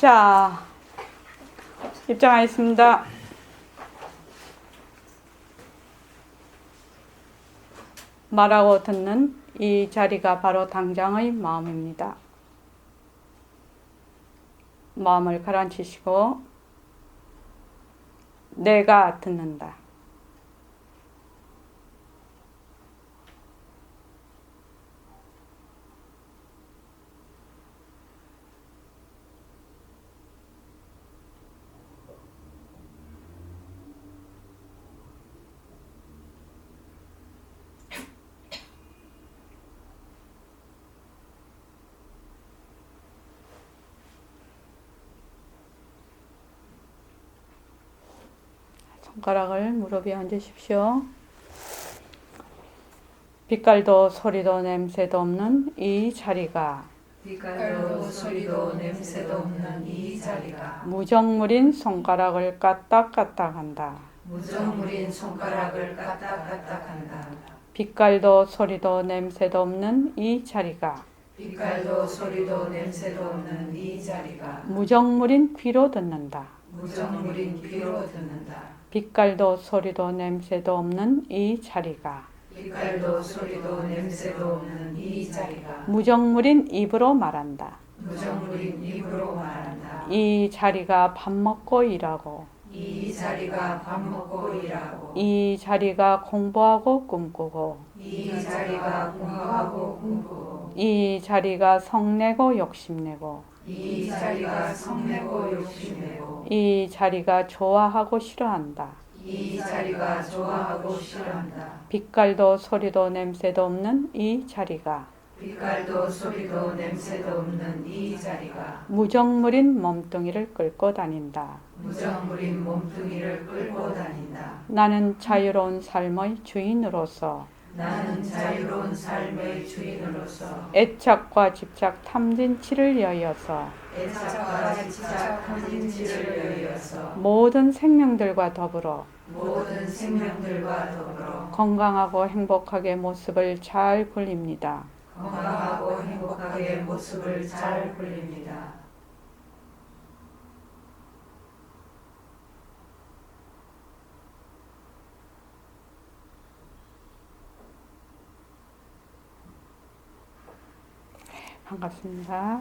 자, 입장하겠습니다. 말하고 듣는 이 자리가 바로 당장의 마음입니다. 마음을 가라앉히시고 내가 듣는다. 손가락을 무릎 위에 얹으십시오. 빛깔도 소리도 냄새도 없는 이 자리가 빛깔도 소리도 냄새도 없는 이 자리가 무정물인 손가락을 까딱까딱한다. 무정물인 손가락을 까딱까딱한다. 빛깔도 소리도 냄새도 없는 이 자리가 빛깔도 소리도 냄새도 없는 이 자리가 무정물인 귀로 듣는다. 무정물인 귀로 듣는다. 빛깔도 소리도 냄새도 없는 이 자리가 빛깔도 소리도 냄새도 없는 이 자리가 무정물인 입으로 말한다. 무정물인 입으로 말한다. 이 자리가 밥 먹고 일하고 이 자리가 밥 먹고 일하고 이 자리가 공부하고 꿈꾸고 이 자리가 공부하고 꿈꾸고 이 자리가 성내고 욕심내고 이 자리가 성내고 욕심내고 이 자리가 좋아하고 싫어한다. 이 자리가 좋아하고 싫어한다. 빛깔도 소리도 냄새도 없는 이 자리가 빛깔도 소리도 냄새도 없는 이 자리가 무정물인 몸뚱이를 끌고 다닌다. 무정물인 몸뚱이를 끌고 다닌다. 나는 자유로운 삶의 주인으로서 나는 자유로운 삶의 주인으로서 애착과 집착 탐진치를 여의어서 애착과 집착 탐진치를 여의어서 모든 생명들과 더불어 모든 생명들과 더불어 건강하고 행복하게 모습을 잘 굴립니다. 건강하고 행복하게 모습을 잘 굴립니다. 반갑습니다.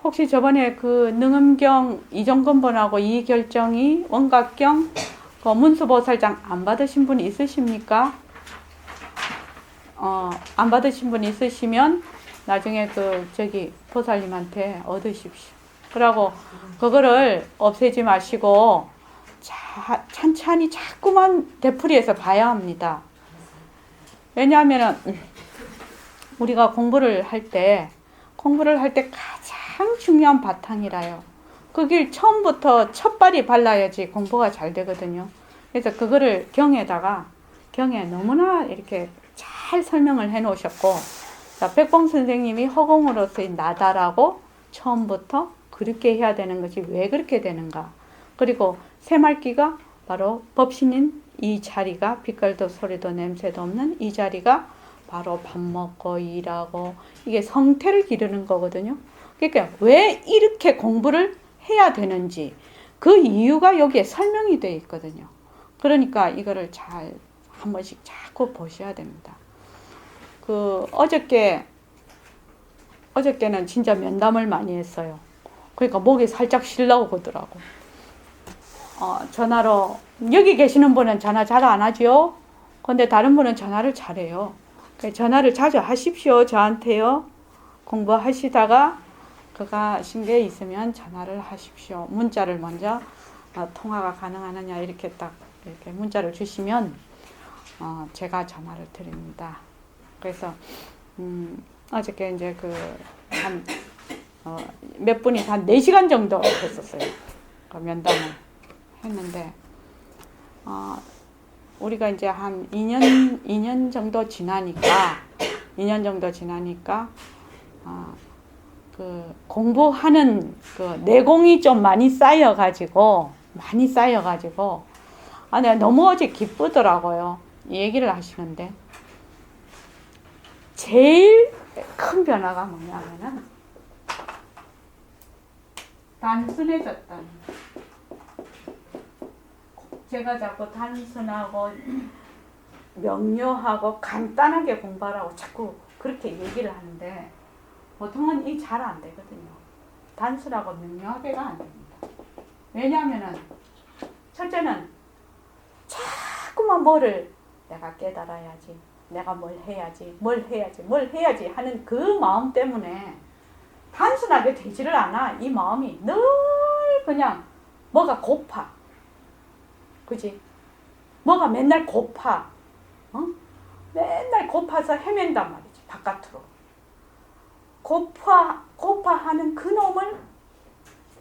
혹시 저번에 그 능음경 이종근본하고 이 결정이 원각경 그 문수보살장 안 받으신 분 있으십니까? 안 받으신 분 있으시면 나중에 그 저기 보살님한테 얻으십시오. 그러고 그거를 없애지 마시고 찬찬히 자꾸만 되풀이해서 봐야 합니다. 왜냐하면은 우리가 공부를 할 때 가장 중요한 바탕이라요. 그 길 처음부터 첫발이 발라야지 공부가 잘 되거든요. 그래서 그거를 경에 너무나 이렇게 잘 설명을 해 놓으셨고, 자, 백봉 선생님이 허공으로서의 나다라고 처음부터 그렇게 해야 되는 것이 왜 그렇게 되는가. 그리고 새말기가 바로 법신인 이 자리가 빛깔도 소리도 냄새도 없는 이 자리가 바로 밥 먹고 일하고 이게 성태를 기르는 거거든요. 그러니까 왜 이렇게 공부를 해야 되는지 그 이유가 여기에 설명이 되어 있거든요. 그러니까 이거를 잘 한 번씩 자꾸 보셔야 됩니다. 그 어저께는 진짜 면담을 많이 했어요. 그러니까 목이 살짝 실나오더라고. 전화로 여기 계시는 분은 전화 잘 안 하죠. 근데 다른 분은 전화를 잘해요. 전화를 자주 하십시오. 저한테요. 공부하시다가 그거 하신 게 있으면 전화를 하십시오. 문자를 먼저 통화가 가능하느냐 이렇게 딱 이렇게 문자를 주시면 제가 전화를 드립니다. 그래서 어저께 이제 몇 분이 한 4시간 정도 했었어요. 그 면담을 했는데 우리가 이제 한 2년 정도 지나니까 그 공부하는 그 내공이 좀 많이 쌓여가지고 내가 너무 어제 기쁘더라고요. 이 얘기를 하시는데 제일 큰 변화가 뭐냐면은 단순해졌다는. 제가 자꾸 단순하고 명료하고 간단하게 공부하라고 자꾸 그렇게 얘기를 하는데 보통은 이 잘 안 되거든요. 단순하고 명료하게가 안 됩니다. 왜냐하면은 첫째는 자꾸만 뭐를 내가 깨달아야지, 내가 뭘 해야지, 뭘 해야지, 뭘 해야지 하는 그 마음 때문에 단순하게 되지를 않아. 이 마음이 늘 그냥 뭐가 고파. 그지? 뭐가 맨날 고파. 어? 맨날 고파서 헤맨단 말이지. 바깥으로. 고파하는 그 놈을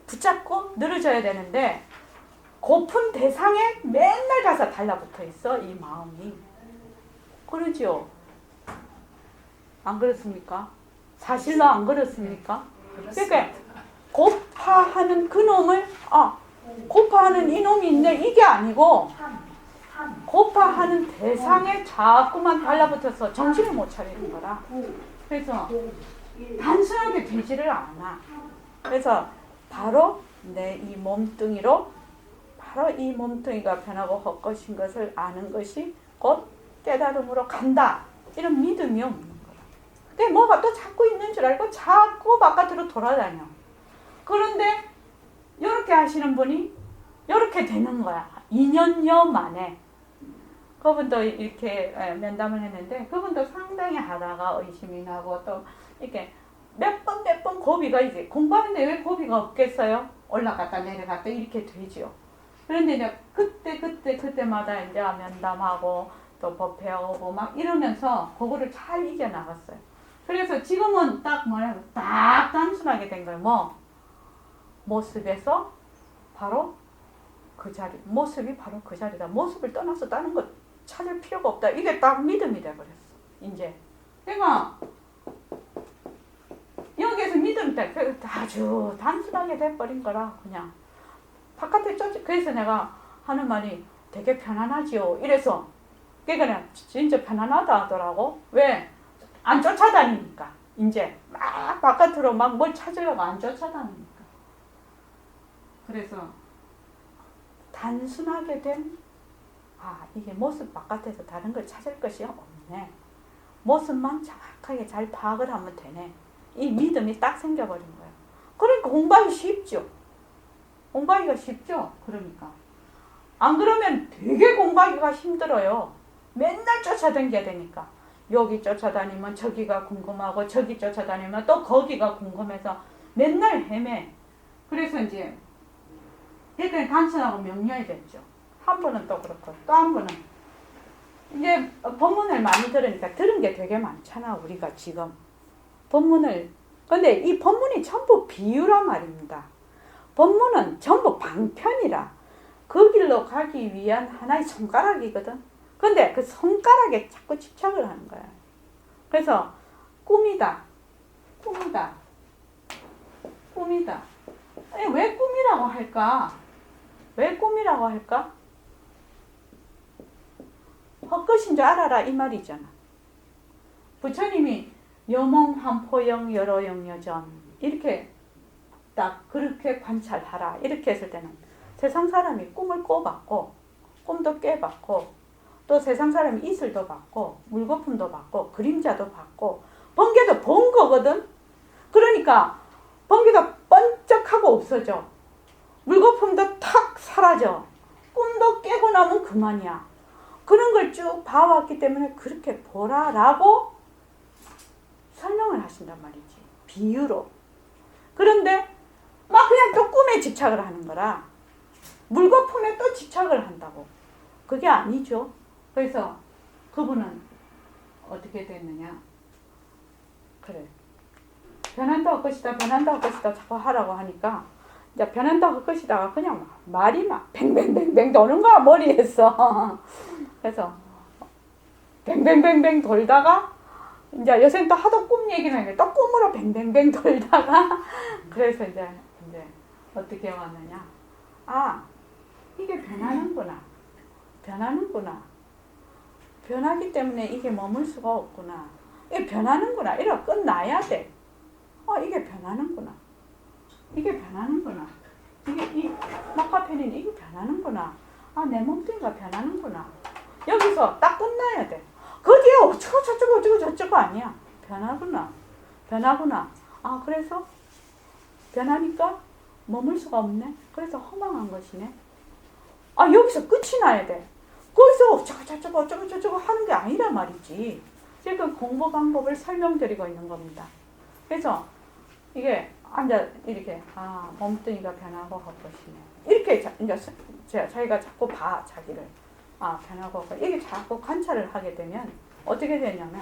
붙잡고 늘어져야 되는데 고픈 대상에 맨날 가서 달라붙어 있어. 이 마음이. 그러지요? 안 그렇습니까? 사실로 안 그렇습니까? 그러니까 고파하는 그 놈을 고파하는 이놈이 있네 이게 아니고 고파하는 대상에 자꾸만 달라붙어서 정신을 못 차리는 거라. 그래서 단순하게 되지를 않아. 그래서 바로 내 이 몸뚱이로 바로 이 몸뚱이가 변하고 헛것인 것을 아는 것이 곧 깨달음으로 간다. 이런 믿음이 없는 거야. 근데 뭐가 또 자꾸 있는 줄 알고 자꾸 바깥으로 돌아다녀. 그런데 이렇게 하시는 분이 이렇게 되는 거야. 2년여 만에. 그분도 이렇게 면담을 했는데 그분도 상당히 하다가 의심이 나고 또 이렇게 몇 번 고비가 이제 공부하는데 왜 고비가 없겠어요? 올라갔다 내려갔다 이렇게 되죠. 그런데 이제 그때마다 이제 면담하고 또 법회 오고 막 이러면서 그거를 잘 이겨나갔어요. 그래서 지금은 딱 단순하게 된 거예요. 뭐? 모습에서 바로 그 자리, 모습이 바로 그 자리다. 모습을 떠나서 다른 것 찾을 필요가 없다. 이게 딱 믿음이 돼버렸어. 이제. 그러니까 여기에서 믿음이 아주 단순하게 돼버린 거라 그냥. 바깥에 그래서 내가 하는 말이 되게 편안하지요. 이래서 그러니까 진짜 편안하다 하더라고. 왜? 안 쫓아다니니까. 이제 막 바깥으로 막 뭘 찾으려고 안 쫓아다니니까. 그래서 단순하게 된 이게 모습 바깥에서 다른 걸 찾을 것이 없네. 모습만 정확하게 잘 파악을 하면 되네. 이 믿음이 딱 생겨버린 거예요. 그러니까 공부하기 쉽죠. 공부하기가 쉽죠. 그러니까. 안 그러면 되게 공부하기가 힘들어요. 맨날 쫓아다녀야 되니까. 여기 쫓아다니면 저기가 궁금하고 저기 쫓아다니면 또 거기가 궁금해서 맨날 헤매. 그래서 이제 일단 단순하고 명료해야 되죠. 한 번은 또 그렇고 또 한 번은 이제 법문을 많이 들으니까 들은 게 되게 많잖아. 우리가 지금 법문을. 근데 이 법문이 전부 비유란 말입니다. 법문은 전부 방편이라 그 길로 가기 위한 하나의 손가락이거든. 근데 그 손가락에 자꾸 집착을 하는 거야. 그래서 꿈이다. 왜 꿈이라고 할까? 왜 꿈이라고 할까? 헛것인 줄 알아라 이 말이잖아. 부처님이 여몽한포영 여러영여전 이렇게 딱 그렇게 관찰하라 이렇게 했을 때는 세상 사람이 꿈을 꿔봤고 꿈도 깨봤고 또 세상 사람이 이슬도 봤고 물거품도 봤고 그림자도 봤고 번개도 본 거거든. 그러니까 번개가 번쩍하고 없어져. 물거품도 탁 사라져. 꿈도 깨고 나면 그만이야. 그런 걸 쭉 봐왔기 때문에 그렇게 보라라고 설명을 하신단 말이지. 비유로. 그런데 막 그냥 또 꿈에 집착을 하는 거라. 물거품에 또 집착을 한다고. 그게 아니죠. 그래서 그분은 어떻게 됐느냐. 그래. 변한다 할 것이다. 변한다 할 것이다. 자꾸 하라고 하니까 이제 변한다 할 것이다가 그냥 말이 막 뱅뱅뱅뱅 도는 거야 머리에서. 그래서 뱅뱅뱅뱅 돌다가 이제 요새 또 하도 꿈 얘기를 하니까 또 꿈으로 뱅뱅뱅 돌다가 그래서 이제 어떻게 왔느냐. 이게 변하는구나. 변하기 때문에 이게 머물 수가 없구나. 이게 변하는구나. 이러고 끝나야 돼. 이게 변하는구나. 이게 변하는구나. 이게 이 마카페닌 이게 변하는구나. 아, 내 몸뚱이가 변하는구나. 여기서 딱 끝나야 돼. 그 뒤에 어쩌고 저쩌고 어쩌고 저쩌고 아니야. 변하구나. 변하구나. 아, 그래서 변하니까 머물 수가 없네. 그래서 허망한 것이네. 아, 여기서 끝이 나야 돼. 거기서 어쩌고 저쩌고 어쩌고 저쩌고 하는 게 아니란 말이지. 지금 공부 방법을 설명드리고 있는 겁니다. 그래서 이게 앉아 이렇게 몸뚱이가 변하고 헛것이네. 이렇게 이제 자기가 자꾸 봐 자기를 변하고 헛것. 이게 자꾸 관찰을 하게 되면 어떻게 되냐면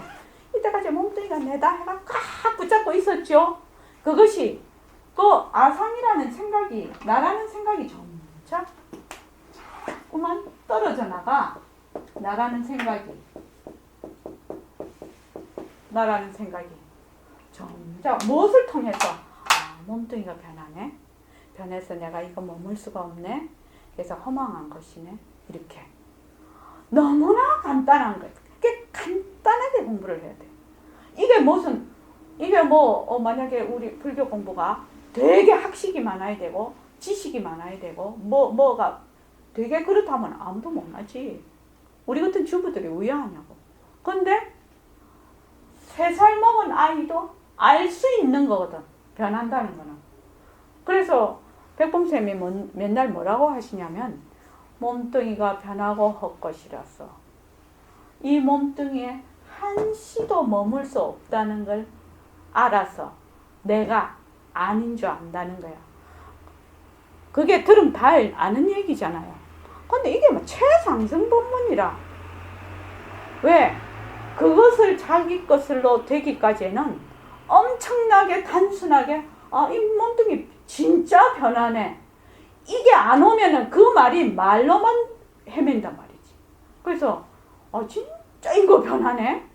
이때까지 몸뚱이가 내다 해가 꽉 붙잡고 있었죠. 그것이 그 아상이라는 생각이 나라는 생각이 점차 자꾸만 떨어져 나가. 나라는 생각이 점차 무엇을 통해서 몸뚱이가 변하네. 변해서 내가 이거 머물 수가 없네. 그래서 허망한 것이네. 이렇게 너무나 간단한 거예요. 이게 간단하게 공부를 해야 돼. 이게 만약에 우리 불교 공부가 되게 학식이 많아야 되고 지식이 많아야 되고 뭐가 되게 그렇다면 아무도 못하지. 우리 같은 주부들이 왜 하냐고. 근데 3살 먹은 아이도 알 수 있는 거거든. 변한다는 거는. 그래서 백봉쌤이 맨날 뭐라고 하시냐면 몸뚱이가 변하고 헛것이라서 이 몸뚱이에 한시도 머물 수 없다는 걸 알아서 내가 아닌 줄 안다는 거야. 그게 들으면 다 아는 얘기잖아요. 근데 이게 최상승 법문이라. 왜? 그것을 자기 것으로 되기까지는 엄청나게 단순하게 이 몸뚱이 진짜 변하네. 이게 안 오면은 그 말이 말로만 헤맨단 말이지. 그래서 진짜 이거 변하네.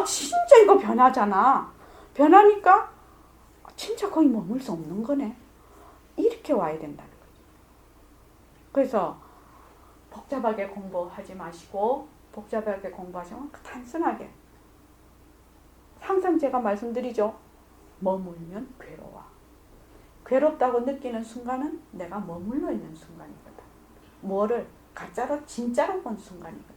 진짜 이거 변하잖아. 변하니까 진짜 거의 머물 수 없는 거네. 이렇게 와야 된다는 거죠. 그래서 복잡하게 공부하지 마시고 복잡하게 공부하시면 단순하게 항상 제가 말씀드리죠. 머물면 괴로워. 괴롭다고 느끼는 순간은 내가 머물러 있는 순간이거든. 뭐를 가짜로 진짜로 본 순간이거든.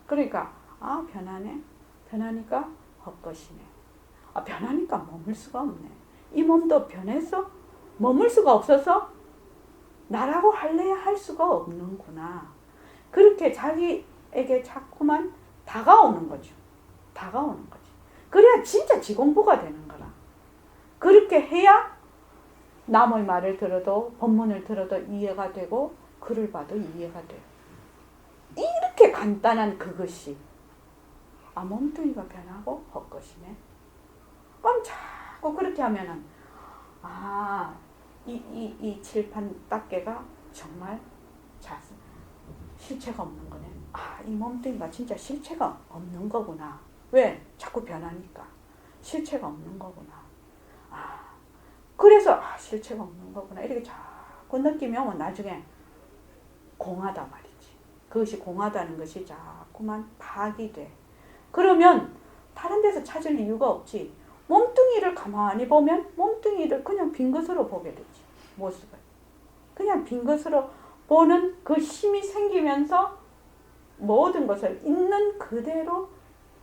그러니까 변하네. 변하니까 헛것이네. 변하니까 머물 수가 없네. 이 몸도 변해서 머물 수가 없어서 나라고 할래야 할 수가 없는구나. 그렇게 자기에게 자꾸만 다가오는 거죠. 다가오는 거지. 그래야 진짜 지공부가 되는 거라. 그렇게 해야 남의 말을 들어도 법문을 들어도 이해가 되고 글을 봐도 이해가 돼요. 이렇게 간단한 그것이 몸뚱이가 변하고 헛것이네. 그럼 자꾸 그렇게 하면은 이 칠판 닦개가 정말 실체가 없는 거네. 이 몸뚱이가 진짜 실체가 없는 거구나. 왜? 자꾸 변하니까. 실체가 없는 거구나. 그래서 실체가 없는 거구나. 이렇게 자꾸 느끼면 나중에 공하다 말이지. 그것이 공하다는 것이 자꾸만 파악이 돼. 그러면 다른 데서 찾을 이유가 없지. 몸뚱이를 가만히 보면 몸뚱이를 그냥 빈 것으로 보게 되지. 모습을. 그냥 빈 것으로 보는 그 힘이 생기면서 모든 것을 있는 그대로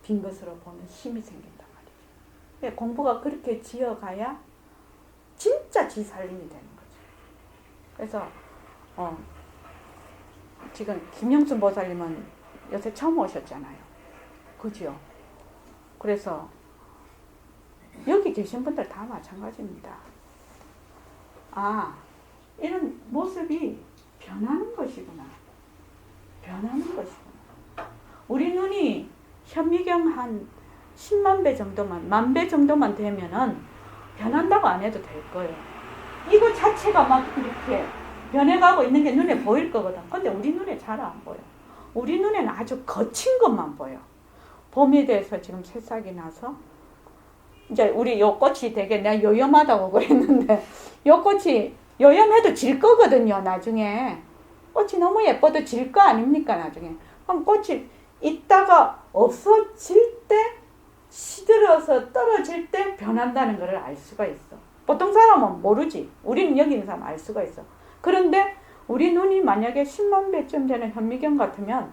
빈 것으로 보는 힘이 생긴단 말이죠. 공부가 그렇게 지어가야 진짜 지 살림이 되는 거죠. 그래서 지금 김영순 보살님은 요새 처음 오셨잖아요. 그죠? 그래서 여기 계신 분들 다 마찬가지입니다. 이런 모습이 변하는 것이구나. 변하는 것이구나. 우리 눈이 현미경 한 10만 배 정도만, 10,000배 정도만 되면은 변한다고 안 해도 될 거예요. 이거 자체가 막 이렇게 변해가고 있는 게 눈에 보일 거거든. 근데 우리 눈에 잘 안 보여. 우리 눈에는 아주 거친 것만 보여. 봄에 대해서 지금 새싹이 나서 이제 우리 요 꽃이 되게 내가 요염하다고 그랬는데 요 꽃이 요염해도 질 거거든요. 나중에 꽃이 너무 예뻐도 질 거 아닙니까? 나중에 그럼 꽃이 있다가 없어질 때 시들어서 떨어질 때 변한다는 것을 알 수가 있어. 보통 사람은 모르지. 우리는 여기 있는 사람 알 수가 있어. 그런데 우리 눈이 만약에 10만 배쯤 되는 현미경 같으면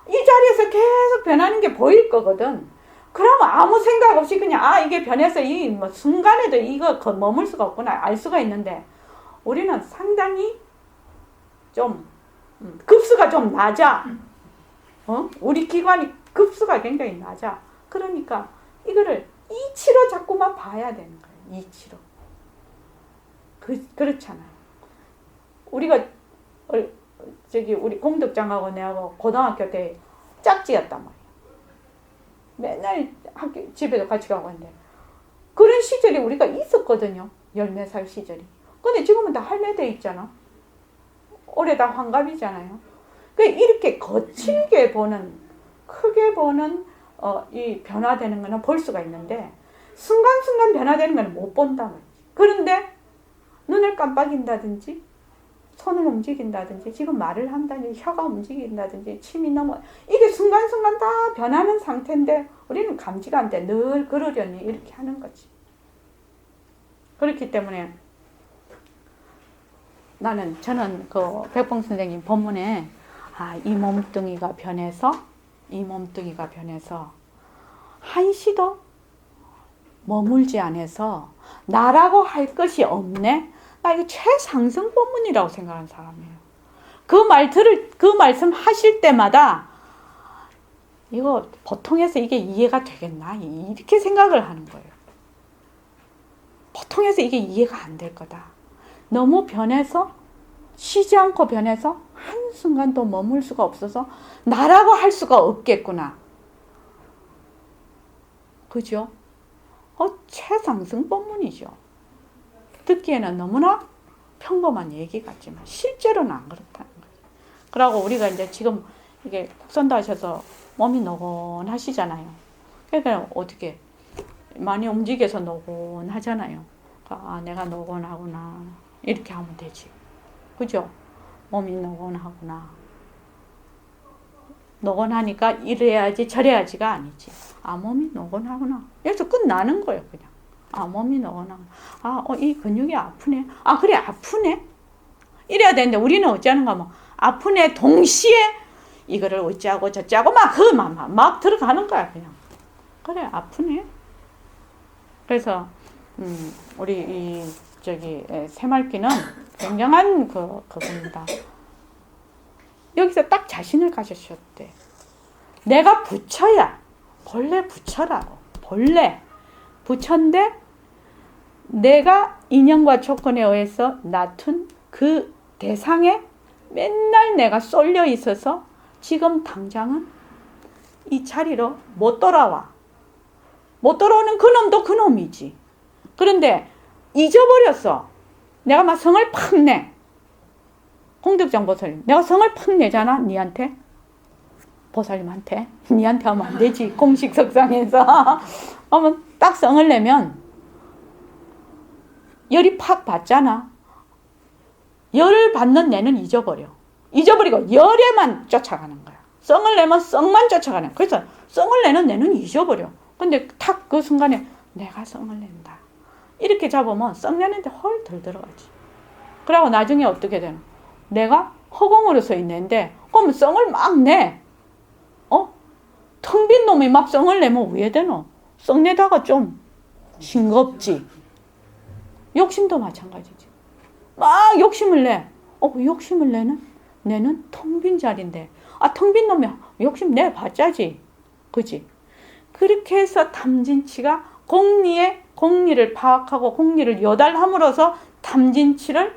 이 자리에서 계속 변하는 게 보일 거거든. 그러면 아무 생각 없이 그냥 이게 변해서 이 뭐 순간에도 이거 머물 수가 없구나 알 수가 있는데 우리는 상당히 좀 급수가 좀 낮아. 우리 기관이 급수가 굉장히 낮아. 그러니까 이거를 이치로 자꾸만 봐야 되는 거예요. 이치로. 그렇잖아요. 우리가 우리 공덕장하고 내하고 고등학교 때 짝지였단 말이야. 맨날 집에도 같이 가고 했는데 그런 시절이 우리가 있었거든요. 10몇 살 시절이. 근데 지금은 다 할매돼 있잖아. 올해 다 환갑이잖아요. 그러니까 이렇게 거칠게 보는, 크게 보는 이 변화되는 거는 볼 수가 있는데 순간순간 변화되는 거는 못 본단 말이지. 그런데 눈을 깜빡인다든지 손을 움직인다든지 지금 말을 한다든지 혀가 움직인다든지 침이 넘어 이게 순간순간 다 변하는 상태인데 우리는 감지가 안 돼. 늘 그러려니 이렇게 하는 거지. 그렇기 때문에 저는 그 백봉 선생님 법문에 이 몸뚱이가 변해서 한시도 머물지 않아서 나라고 할 것이 없네. 나 이거 최상승 법문이라고 생각하는 사람이에요. 그 말씀 하실 때마다 이거 보통에서 이게 이해가 되겠나? 이렇게 생각을 하는 거예요. 보통에서 이게 이해가 안 될 거다. 너무 변해서 쉬지 않고 변해서 한순간도 머물 수가 없어서 나라고 할 수가 없겠구나. 그죠? 최상승 법문이죠. 듣기에는 너무나 평범한 얘기 같지만 실제로는 안 그렇다는 거예요. 그러고 우리가 이제 지금 이게 국선도 하셔서 몸이 노곤하시잖아요. 그러니까 어떻게 많이 움직여서 노곤하잖아요. 내가 노곤하구나 이렇게 하면 되지. 그죠? 몸이 노곤하구나. 노곤하니까 이래야지 저래야지가 아니지. 몸이 노곤하구나. 여기서 끝나는 거예요. 그냥. 몸이 노곤하구나. 이 근육이 아프네. 그래 아프네. 이래야 되는데 우리는 어찌하는가 하면 아프네 동시에 이거를 어찌하고 저찌하고 막 들어가는 거야 그냥. 그래 아프네. 그래서 우리 새말기는 굉장한 그겁니다. 여기서 딱 자신을 가지셨대. 내가 부처야. 본래 부처라고. 본래 부처인데 내가 인연과 조건에 의해서 낳은 그 대상에 맨날 내가 쏠려 있어서 지금 당장은 이 자리로 못 돌아와. 못 돌아오는 그놈도 그놈이지. 그런데 잊어버렸어. 내가 막 성을 팍 내. 공덕장 보살님. 내가 성을 팍 내잖아. 니한테. 보살님한테. 니한테 하면 안 되지. 공식 석상에서. 하면 딱 성을 내면 열이 팍 받잖아. 열을 받는 내는 잊어버리고 열에만 쫓아가는 거야. 성을 내면 성만 쫓아가는 거야. 그래서 성을 내는 내는 잊어버려. 근데 탁 그 순간에 내가 성을 낸다. 이렇게 잡으면 성 내는데 헐 들어가지. 그러고 나중에 어떻게 되나? 내가 허공으로 서 있는데 그러면 성을 막 내. 텅 빈 놈이 막 성을 내면 왜 되노? 성 내다가 좀 싱겁지. 욕심도 마찬가지지. 막 욕심을 내. 욕심을 내는 텅 빈 자리인데. 텅 빈 놈이 욕심 내봤자지. 그지? 그렇게 해서 탐진치가 공리를 파악하고 공리를 요달함으로써 탐진치의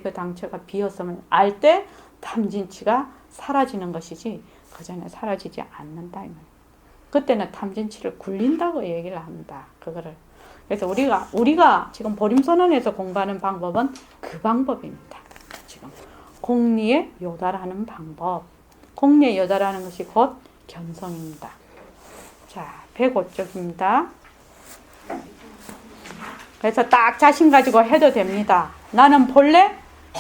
그 당처가 비었음을 알 때 탐진치가 사라지는 것이지 그 전에 사라지지 않는다. 그때는 탐진치를 굴린다고 얘기를 합니다. 그거를. 그래서 우리가 지금 보림선언에서 공부하는 방법은 그 방법입니다. 지금 공리에 요달하는 방법. 공리에 요달하는 것이 곧 견성입니다. 자, 105쪽입니다. 그래서 딱 자신 가지고 해도 됩니다. 나는 본래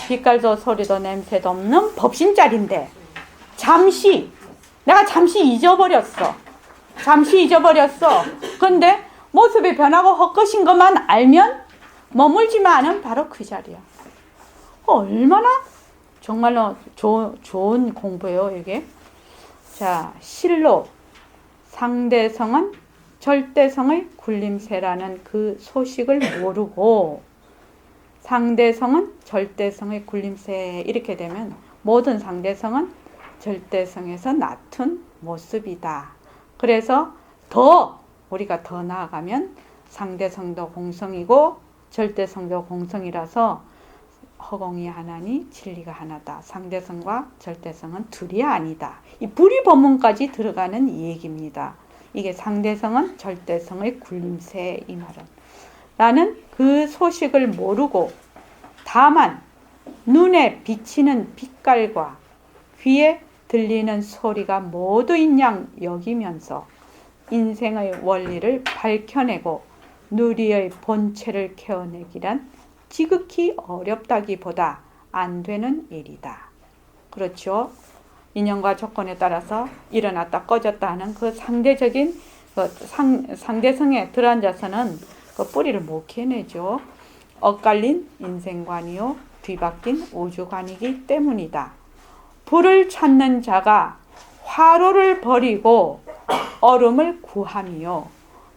빛깔도 소리도 냄새도 없는 법신자리인데 내가 잠시 잊어버렸어. 근데 모습이 변하고 헛것인 것만 알면 머물지만은 바로 그 자리야. 얼마나 정말로 좋은 공부예요, 이게. 자, 실로 상대성은 절대성의 굴림새라는 그 소식을 모르고 상대성은 절대성의 굴림새 이렇게 되면 모든 상대성은 절대성에서 낮은 모습이다. 그래서 우리가 더 나아가면 상대성도 공성이고 절대성도 공성이라서 허공이 하나니 진리가 하나다. 상대성과 절대성은 둘이 아니다. 이 불이법문까지 들어가는 얘기입니다. 이게 상대성은 절대성의 굴림새 이 말은. 나는 그 소식을 모르고 다만 눈에 비치는 빛깔과 귀에 들리는 소리가 모두인 양 여기면서 인생의 원리를 밝혀내고 누리의 본체를 캐어내기란 지극히 어렵다기보다 안 되는 일이다. 그렇죠? 인연과 조건에 따라서 일어났다 꺼졌다 하는 그 상대적인 상대성에 들어앉아서는 그 뿌리를 못 캐내죠. 엇갈린 인생관이요 뒤바뀐 우주관이기 때문이다. 불을 찾는 자가 화로를 버리고 얼음을 구하며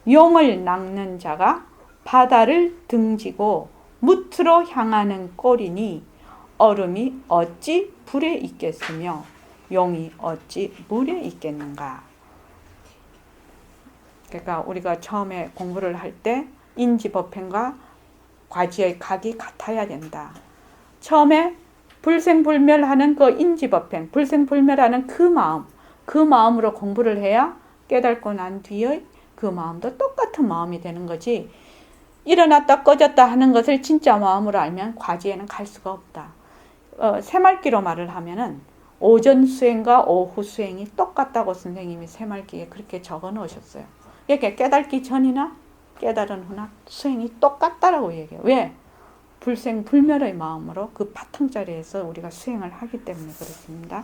용을 낚는 자가 바다를 등지고 무트로 향하는 꼴이니 얼음이 어찌 불에 있겠으며 용이 어찌 물에 있겠는가. 그러니까 우리가 처음에 공부를 할 때 인지법행과 과지의 각이 같아야 된다. 처음에 불생불멸하는 그 인지법행, 불생불멸하는 그 마음으로 공부를 해야 깨닫고 난 뒤에 그 마음도 똑같은 마음이 되는 거지. 일어났다 꺼졌다 하는 것을 진짜 마음으로 알면 과지에는 갈 수가 없다. 새말기로 말을 하면은 오전 수행과 오후 수행이 똑같다고 선생님이 새말기에 그렇게 적어 놓으셨어요. 이렇게 깨닫기 전이나 깨달은 후나 수행이 똑같다라고 얘기해요. 왜? 불생불멸의 마음으로 그 바탕자리에서 우리가 수행을 하기 때문에 그렇습니다.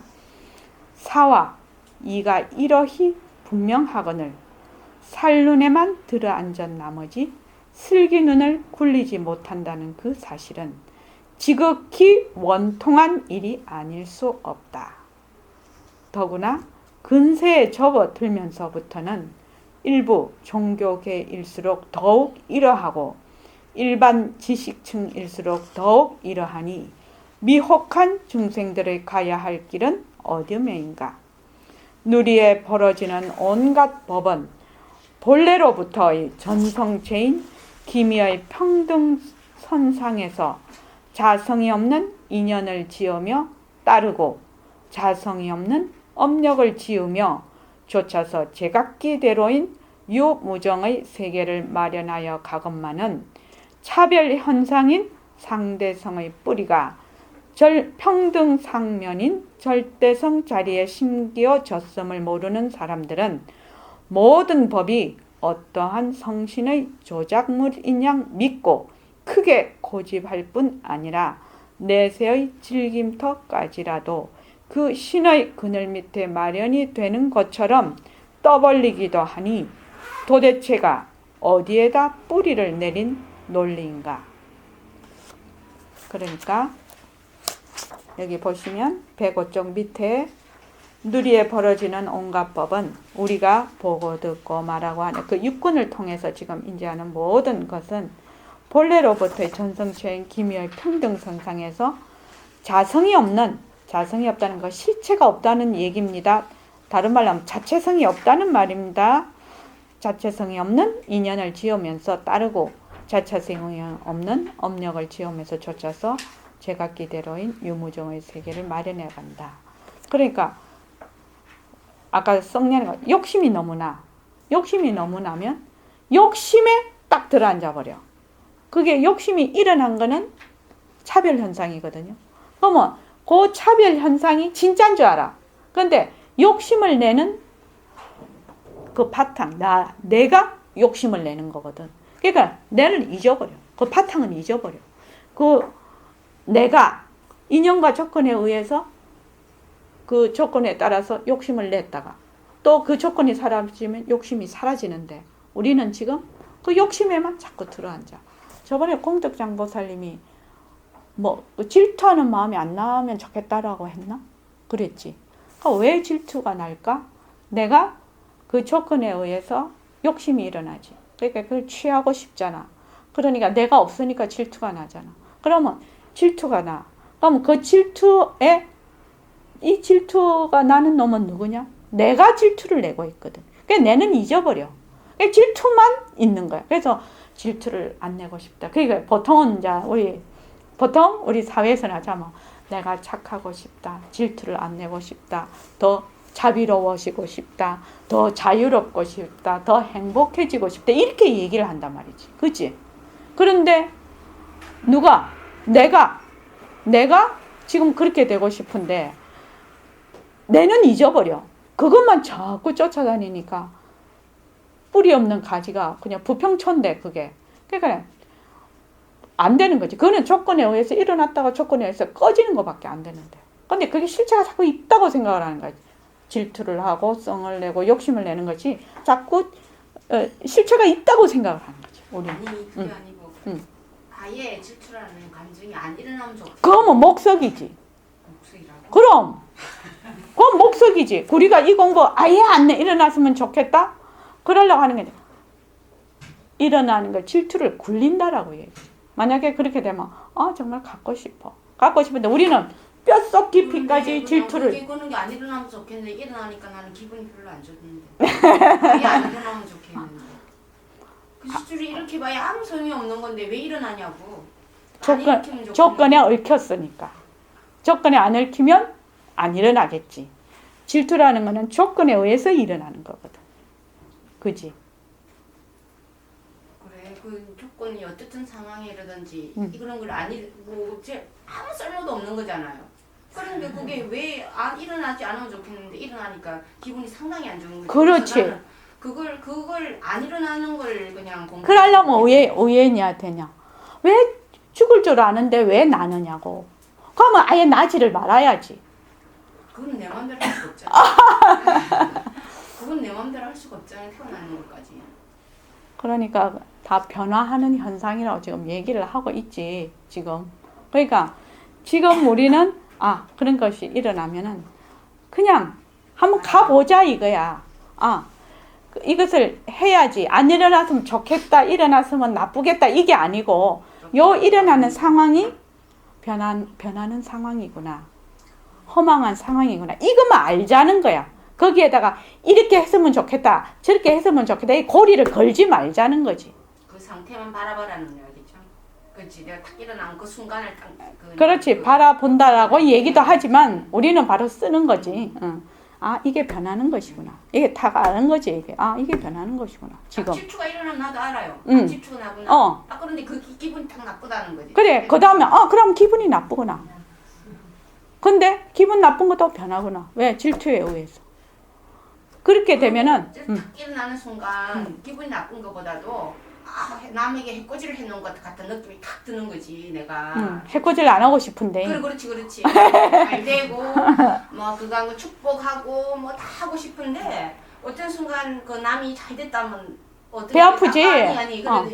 사와 이가 이러히 분명하거늘 살눈에만 들어앉은 나머지 슬기 눈을 굴리지 못한다는 그 사실은 지극히 원통한 일이 아닐 수 없다. 더구나 근세에 접어들면서부터는 일부 종교계일수록 더욱 이러하고 일반 지식층일수록 더욱 이러하니 미혹한 중생들의 가야 할 길은 어디매인가. 누리에 벌어지는 온갖 법은 본래로부터의 전성체인 기미의 평등선상에서 자성이 없는 인연을 지으며 따르고 자성이 없는 업력을 지으며 좇아서 제각기대로인 유무정의 세계를 마련하여 가건만은 차별 현상인 상대성의 뿌리가 평등상면인 절대성 자리에 심기어졌음을 모르는 사람들은 모든 법이 어떠한 성신의 조작물인 양 믿고 크게 고집할 뿐 아니라 내세의 질김터까지라도 그 신의 그늘 밑에 마련이 되는 것처럼 떠벌리기도 하니 도대체가 어디에다 뿌리를 내린 논리인가. 그러니까 여기 보시면 105쪽 밑에 누리에 벌어지는 온갖 법은 우리가 보고 듣고 말하고 하는 그 육군을 통해서 지금 인지하는 모든 것은 본래로부터의 전성체인 기미의 평등선상에서 자성이 없다는 것, 실체가 없다는 얘기입니다. 다른 말로 하면 자체성이 없다는 말입니다. 자체성이 없는 인연을 지으면서 따르고 자체성이 없는 업력을 지으면서 좇아서 제각기대로인 유무정의 세계를 마련해 간다. 그러니까 아까 썩냐는 욕심이 너무 나면 욕심에 딱 들어앉아 버려. 그게 욕심이 일어난 거는 차별 현상이거든요. 그러면 그 차별 현상이 진짜인 줄 알아. 그런데 욕심을 내는 그 바탕, 내가 욕심을 내는 거거든. 그러니까 내를 잊어버려. 그 바탕은 잊어버려. 그 내가 인연과 조건에 의해서 그 조건에 따라서 욕심을 냈다가 또 그 조건이 사라지면 욕심이 사라지는데 우리는 지금 그 욕심에만 자꾸 들어앉아. 저번에 공덕장보살님이 뭐 질투하는 마음이 안 나면 좋겠다라고 했나? 그랬지. 그러니까 왜 질투가 날까? 내가 그 조건에 의해서 욕심이 일어나지. 그러니까 그걸 취하고 싶잖아. 그러니까 내가 없으니까 질투가 나잖아. 그러면 질투가 나. 그럼 그 질투에 이 질투가 나는 놈은 누구냐? 내가 질투를 내고 있거든. 그러니까 내는 잊어버려. 그러니까 질투만 있는 거야. 그래서 질투를 안 내고 싶다. 그러니까 보통은 이제 보통 우리 사회에서는 하자면 내가 착하고 싶다. 질투를 안 내고 싶다. 더 자비로워지고 싶다. 더 자유롭고 싶다. 더 행복해지고 싶다. 이렇게 얘기를 한단 말이지. 그치? 그런데 내가 지금 그렇게 되고 싶은데 내는 잊어버려. 그것만 자꾸 쫓아다니니까 뿌리 없는 가지가 그냥 부평천대 그게. 그러니까 안 되는 거지. 그거는 조건에 의해서 일어났다가 조건에 의해서 꺼지는 것밖에 안 되는데. 근데 그게 실체가 자꾸 있다고 생각을 하는 거지. 질투를 하고 성을 내고 욕심을 내는 거지. 자꾸 실체가 있다고 생각을 하는 거지. 우리는. 아니 그게 아니고 아예 질투라는 감정이 안 일어나면 좋겠다. 그거면 목석이지. 목소리라고? 그럼. 그건 목석이지. 우리가 이 공부 아예 안 일어났으면 좋겠다? 그러려고 하는 게 일어나는 걸 질투를 굴린다라고 얘기해. 만약에 그렇게 되면 정말 갖고 싶어. 갖고 싶은데 우리는 뼈속 깊이까지 질투를. 그게 그런 게 안 일어나면 좋겠는데 일어나니까 나는 기분이 별로 안 좋는데. 아예 안 일어나면 좋겠는데. 그 질투를 이렇게 봐야 아무 소용이 없는 건데 왜 일어나냐고. 조건에 얽혔으니까. 조건에 안 얽히면 안 일어나겠지. 질투라는 거는 조건에 의해서 일어나는 거거든. 그지? 그래, 그 조건이 어떻든 상황이라든지 그런 걸 아무 쓸모도 없는 거잖아요. 그런데 그게 왜 일어나지 않으면 좋겠는데 일어나니까 기분이 상당히 안 좋은 거죠. 그렇지. 그걸 안 일어나는 걸 그냥 그러려면 왜 해야 되냐? 왜 죽을 줄 아는데 왜 나느냐고. 그러면 아예 나지를 말아야지. 그건 내 맘대로 할 수가 없잖아. 그건 내 맘대로 할 수가 없잖아. 태어나는 것까지. 그러니까 다 변화하는 현상이라고 지금 얘기를 하고 있지. 지금. 그러니까 지금 우리는 그런 것이 일어나면은 그냥 한번 가보자 이거야. 이것을 해야지. 안 일어났으면 좋겠다. 일어났으면 나쁘겠다. 이게 아니고 일어나는 상황이 변하는 상황이구나. 허망한 상황이구나. 이것만 알자는 거야. 거기에다가 이렇게 했으면 좋겠다. 저렇게 했으면 좋겠다. 이 고리를 걸지 말자는 거지. 그 상태만 바라보라는 이야기죠. 그렇지. 내가 딱 일어난 그 순간을 딱 그렇지. 바라본다라고 얘기도 하지만 우리는 바로 쓰는 거지. 이게 변하는 것이구나. 이게 다 아는 거지. 이게 변하는 것이구나. 지금. 질투가 일어나면 나도 알아요. 질투가 나구나. 그런데 그 기분이 딱 나쁘다는 거지. 그래. 그 다음에 그럼 기분이 나쁘구나. 근데 기분 나쁜 것도 변하구나. 왜? 질투에 의해서. 그렇게 되면은 딱 일어나는 순간 기분이 나쁜 것보다도 남에게 해코지를 해놓은 것 같은 느낌이 탁 드는 거지 내가. 해코지를 안 하고 싶은데. 그렇지. 잘 되고 뭐 그거 축복하고 뭐 다 하고 싶은데 어떤 순간 그 남이 잘 됐다면 배 아프지.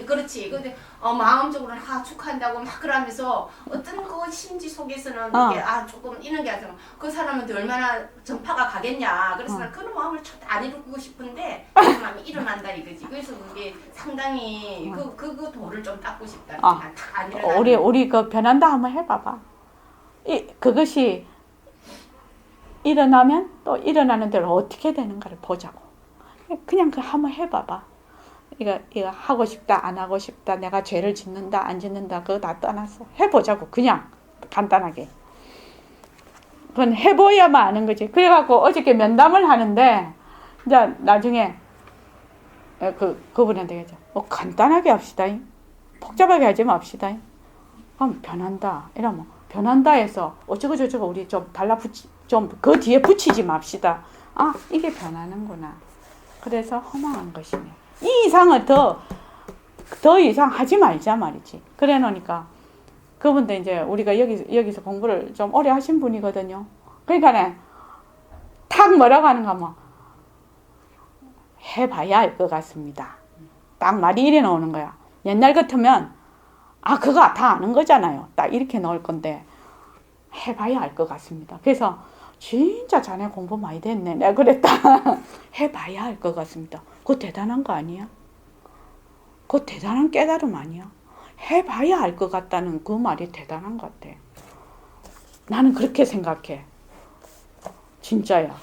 그렇지. 근데 마음적으로는 축하한다고 막 그러면서 어떤 그 심지 속에서는 이게 조금 이런 게 아니라 그 사람한테 얼마나 전파가 가겠냐. 그래서 난 그런 마음을 절대 안 이루고 싶은데 그 마음이 일어난다 이거지. 그래서 그게 상당히 그 돌을 좀 닦고 싶다. 안 일어나는. 우리 그 변한다 한번 해봐봐. 그것이 일어나면 또 일어나는 대로 어떻게 되는가를 보자고. 그냥 한번 해봐봐. 이거 하고 싶다 안 하고 싶다 내가 죄를 짓는다 안 짓는다 그거 다 떠났어. 해보자고. 그냥 간단하게. 그건 해보야만 아는 거지. 그래갖고 어저께 면담을 하는데 이제 나중에 그분한테 얘기하죠. 간단하게 합시다. 복잡하게 하지 맙시다. 그럼 변한다 이러면 변한다 해서 어쩌고 저쩌고 우리 좀 좀 그 뒤에 붙이지 맙시다. 이게 변하는구나. 그래서 허망한 것이네. 이 이상은 더 이상 하지 말자 말이지. 그래 놓으니까 그분도 이제 우리가 여기서 공부를 좀 오래 하신 분이거든요. 그러니까 탁 뭐라고 하는가 뭐 해봐야 알 것 같습니다. 딱 말이 이래 나오는 거야. 옛날 같으면 아, 그거 다 아는 거잖아요. 딱 이렇게 넣을 건데 해봐야 알 것 같습니다. 그래서 진짜 자네 공부 많이 됐네. 내가 그랬다. 해봐야 알 것 같습니다. 그거 대단한 거 아니야? 그거 대단한 깨달음 아니야? 해봐야 알 것 같다는 그 말이 대단한 것 같아. 나는 그렇게 생각해. 진짜야.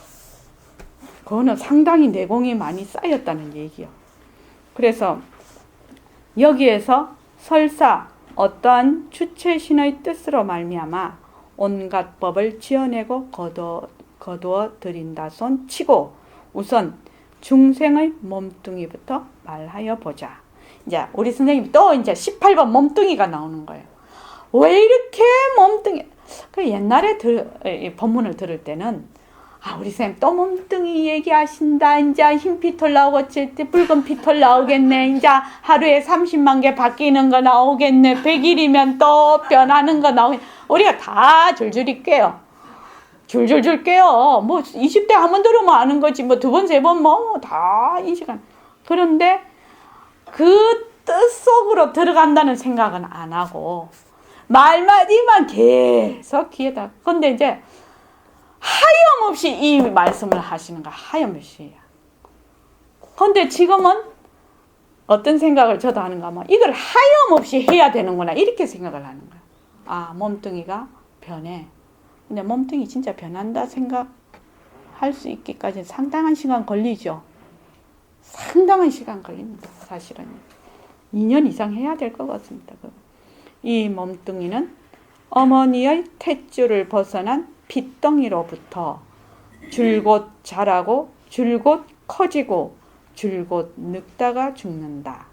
그거는 상당히 내공이 많이 쌓였다는 얘기야. 그래서 여기에서 설사 어떠한 주체신의 뜻으로 말미암아 온갖 법을 지어내고 거두어 드린다 손 치고 우선 중생의 몸뚱이부터 말하여 보자. 이제 우리 선생님이 또 이제 18번 몸뚱이가 나오는 거예요. 왜 이렇게 몸뚱이? 그 옛날에 법문을 들을 때는 우리 선생님 또 몸뚱이 얘기하신다. 이제 흰 피털 나오고 붉은 피털 나오겠네. 이제 하루에 30만 개 바뀌는 거 나오겠네. 100일이면 또 변하는 거 나오겠네. 우리가 다 줄줄이 꿰요. 줄줄줄 꿰요. 뭐 20대 한 번 들으면 아는 거지. 뭐 두 번, 세 번 뭐 다 인식하는. 그런데 그 뜻 속으로 들어간다는 생각은 안 하고 말마디만 계속 귀에다. 근데 이제 하염없이 이 말씀을 하시는 거야. 하염없이. 근데 지금은 어떤 생각을 저도 하는가 하면 이걸 하염없이 해야 되는구나. 이렇게 생각을 하는 거야. 아, 몸뚱이가 변해. 근데 몸뚱이 진짜 변한다 생각할 수 있기까지 상당한 시간 걸리죠. 상당한 시간 걸립니다. 사실은 2년 이상 해야 될 것 같습니다. 이 몸뚱이는 어머니의 탯줄을 벗어난 핏덩이로부터 줄곧 자라고 줄곧 커지고 줄곧 늙다가 죽는다.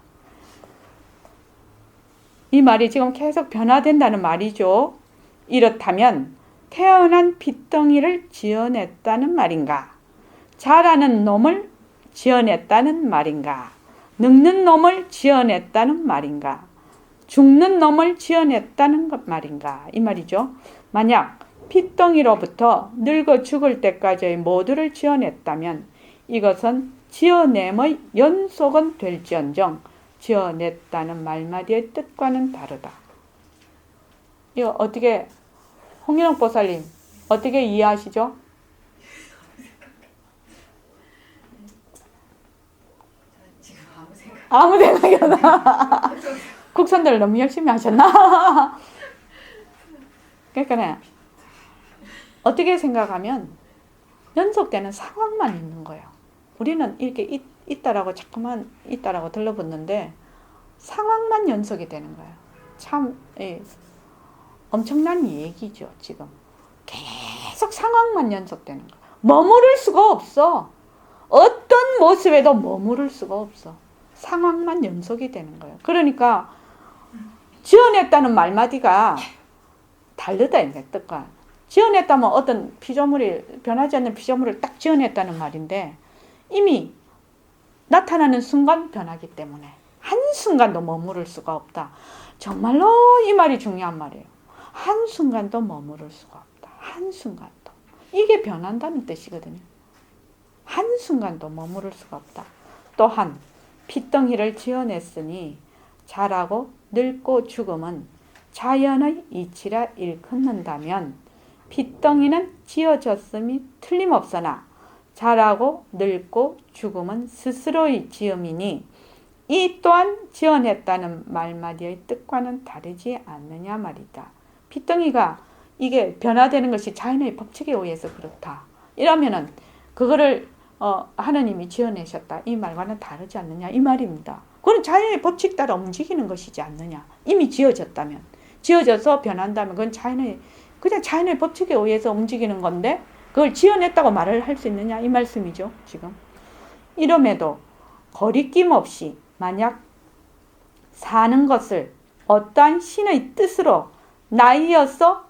이 말이 지금 계속 변화된다는 말이죠. 이렇다면 태어난 핏덩이를 지어냈다는 말인가? 자라는 놈을 지어냈다는 말인가? 늙는 놈을 지어냈다는 말인가? 죽는 놈을 지어냈다는 말인가? 이 말이죠. 만약 핏덩이로부터 늙어 죽을 때까지의 모두를 지어냈다면 이것은 지어냄의 연속은 될지언정 지어냈다는 말마디의 뜻과는 다르다. 이거 어떻게 홍인옥 보살님 어떻게 이해하시죠? 지금 아무 생각이 안 나. 국선들 너무 열심히 하셨나? 그러니까 어떻게 생각하면 연속되는 상황만 있는 거예요. 우리는 이렇게 있다라고 자꾸만 있다라고 들러붙는데 상황만 연속이 되는 거예요. 참 엄청난 얘기죠. 지금 계속 상황만 연속되는 거예요. 머무를 수가 없어. 어떤 모습에도 머무를 수가 없어. 상황만 연속이 되는 거예요. 그러니까 지어냈다는 말마디가 다르다. 뜻과 지어냈다면 어떤 피조물이 변하지 않는 피조물을 딱 지어냈다는 말인데 이미 나타나는 순간 변하기 때문에 한순간도 머무를 수가 없다. 정말로 이 말이 중요한 말이에요. 한순간도 머무를 수가 없다. 한순간도. 이게 변한다는 뜻이거든요. 한순간도 머무를 수가 없다. 또한 핏덩이를 지어냈으니 자라고 늙고 죽음은 자연의 이치라 일컫는다면 핏덩이는 지어졌음이 틀림없으나 자라고 늙고 죽음은 스스로의 지음이니 이 또한 지어냈다는 말마디의 뜻과는 다르지 않느냐 말이다. 핏덩이가 이게 변화되는 것이 자연의 법칙에 의해서 그렇다. 이러면은 그거를 하나님이 지어내셨다. 이 말과는 다르지 않느냐 이 말입니다. 그건 자연의 법칙 따라 움직이는 것이지 않느냐. 이미 지어졌다면 지어져서 변한다면 그건 그냥 자연의 법칙에 의해서 움직이는 건데 그걸 지어냈다고 말을 할 수 있느냐 이 말씀이죠. 지금 이럼에도 거리낌 없이 만약 사는 것을 어떠한 신의 뜻으로 나이었어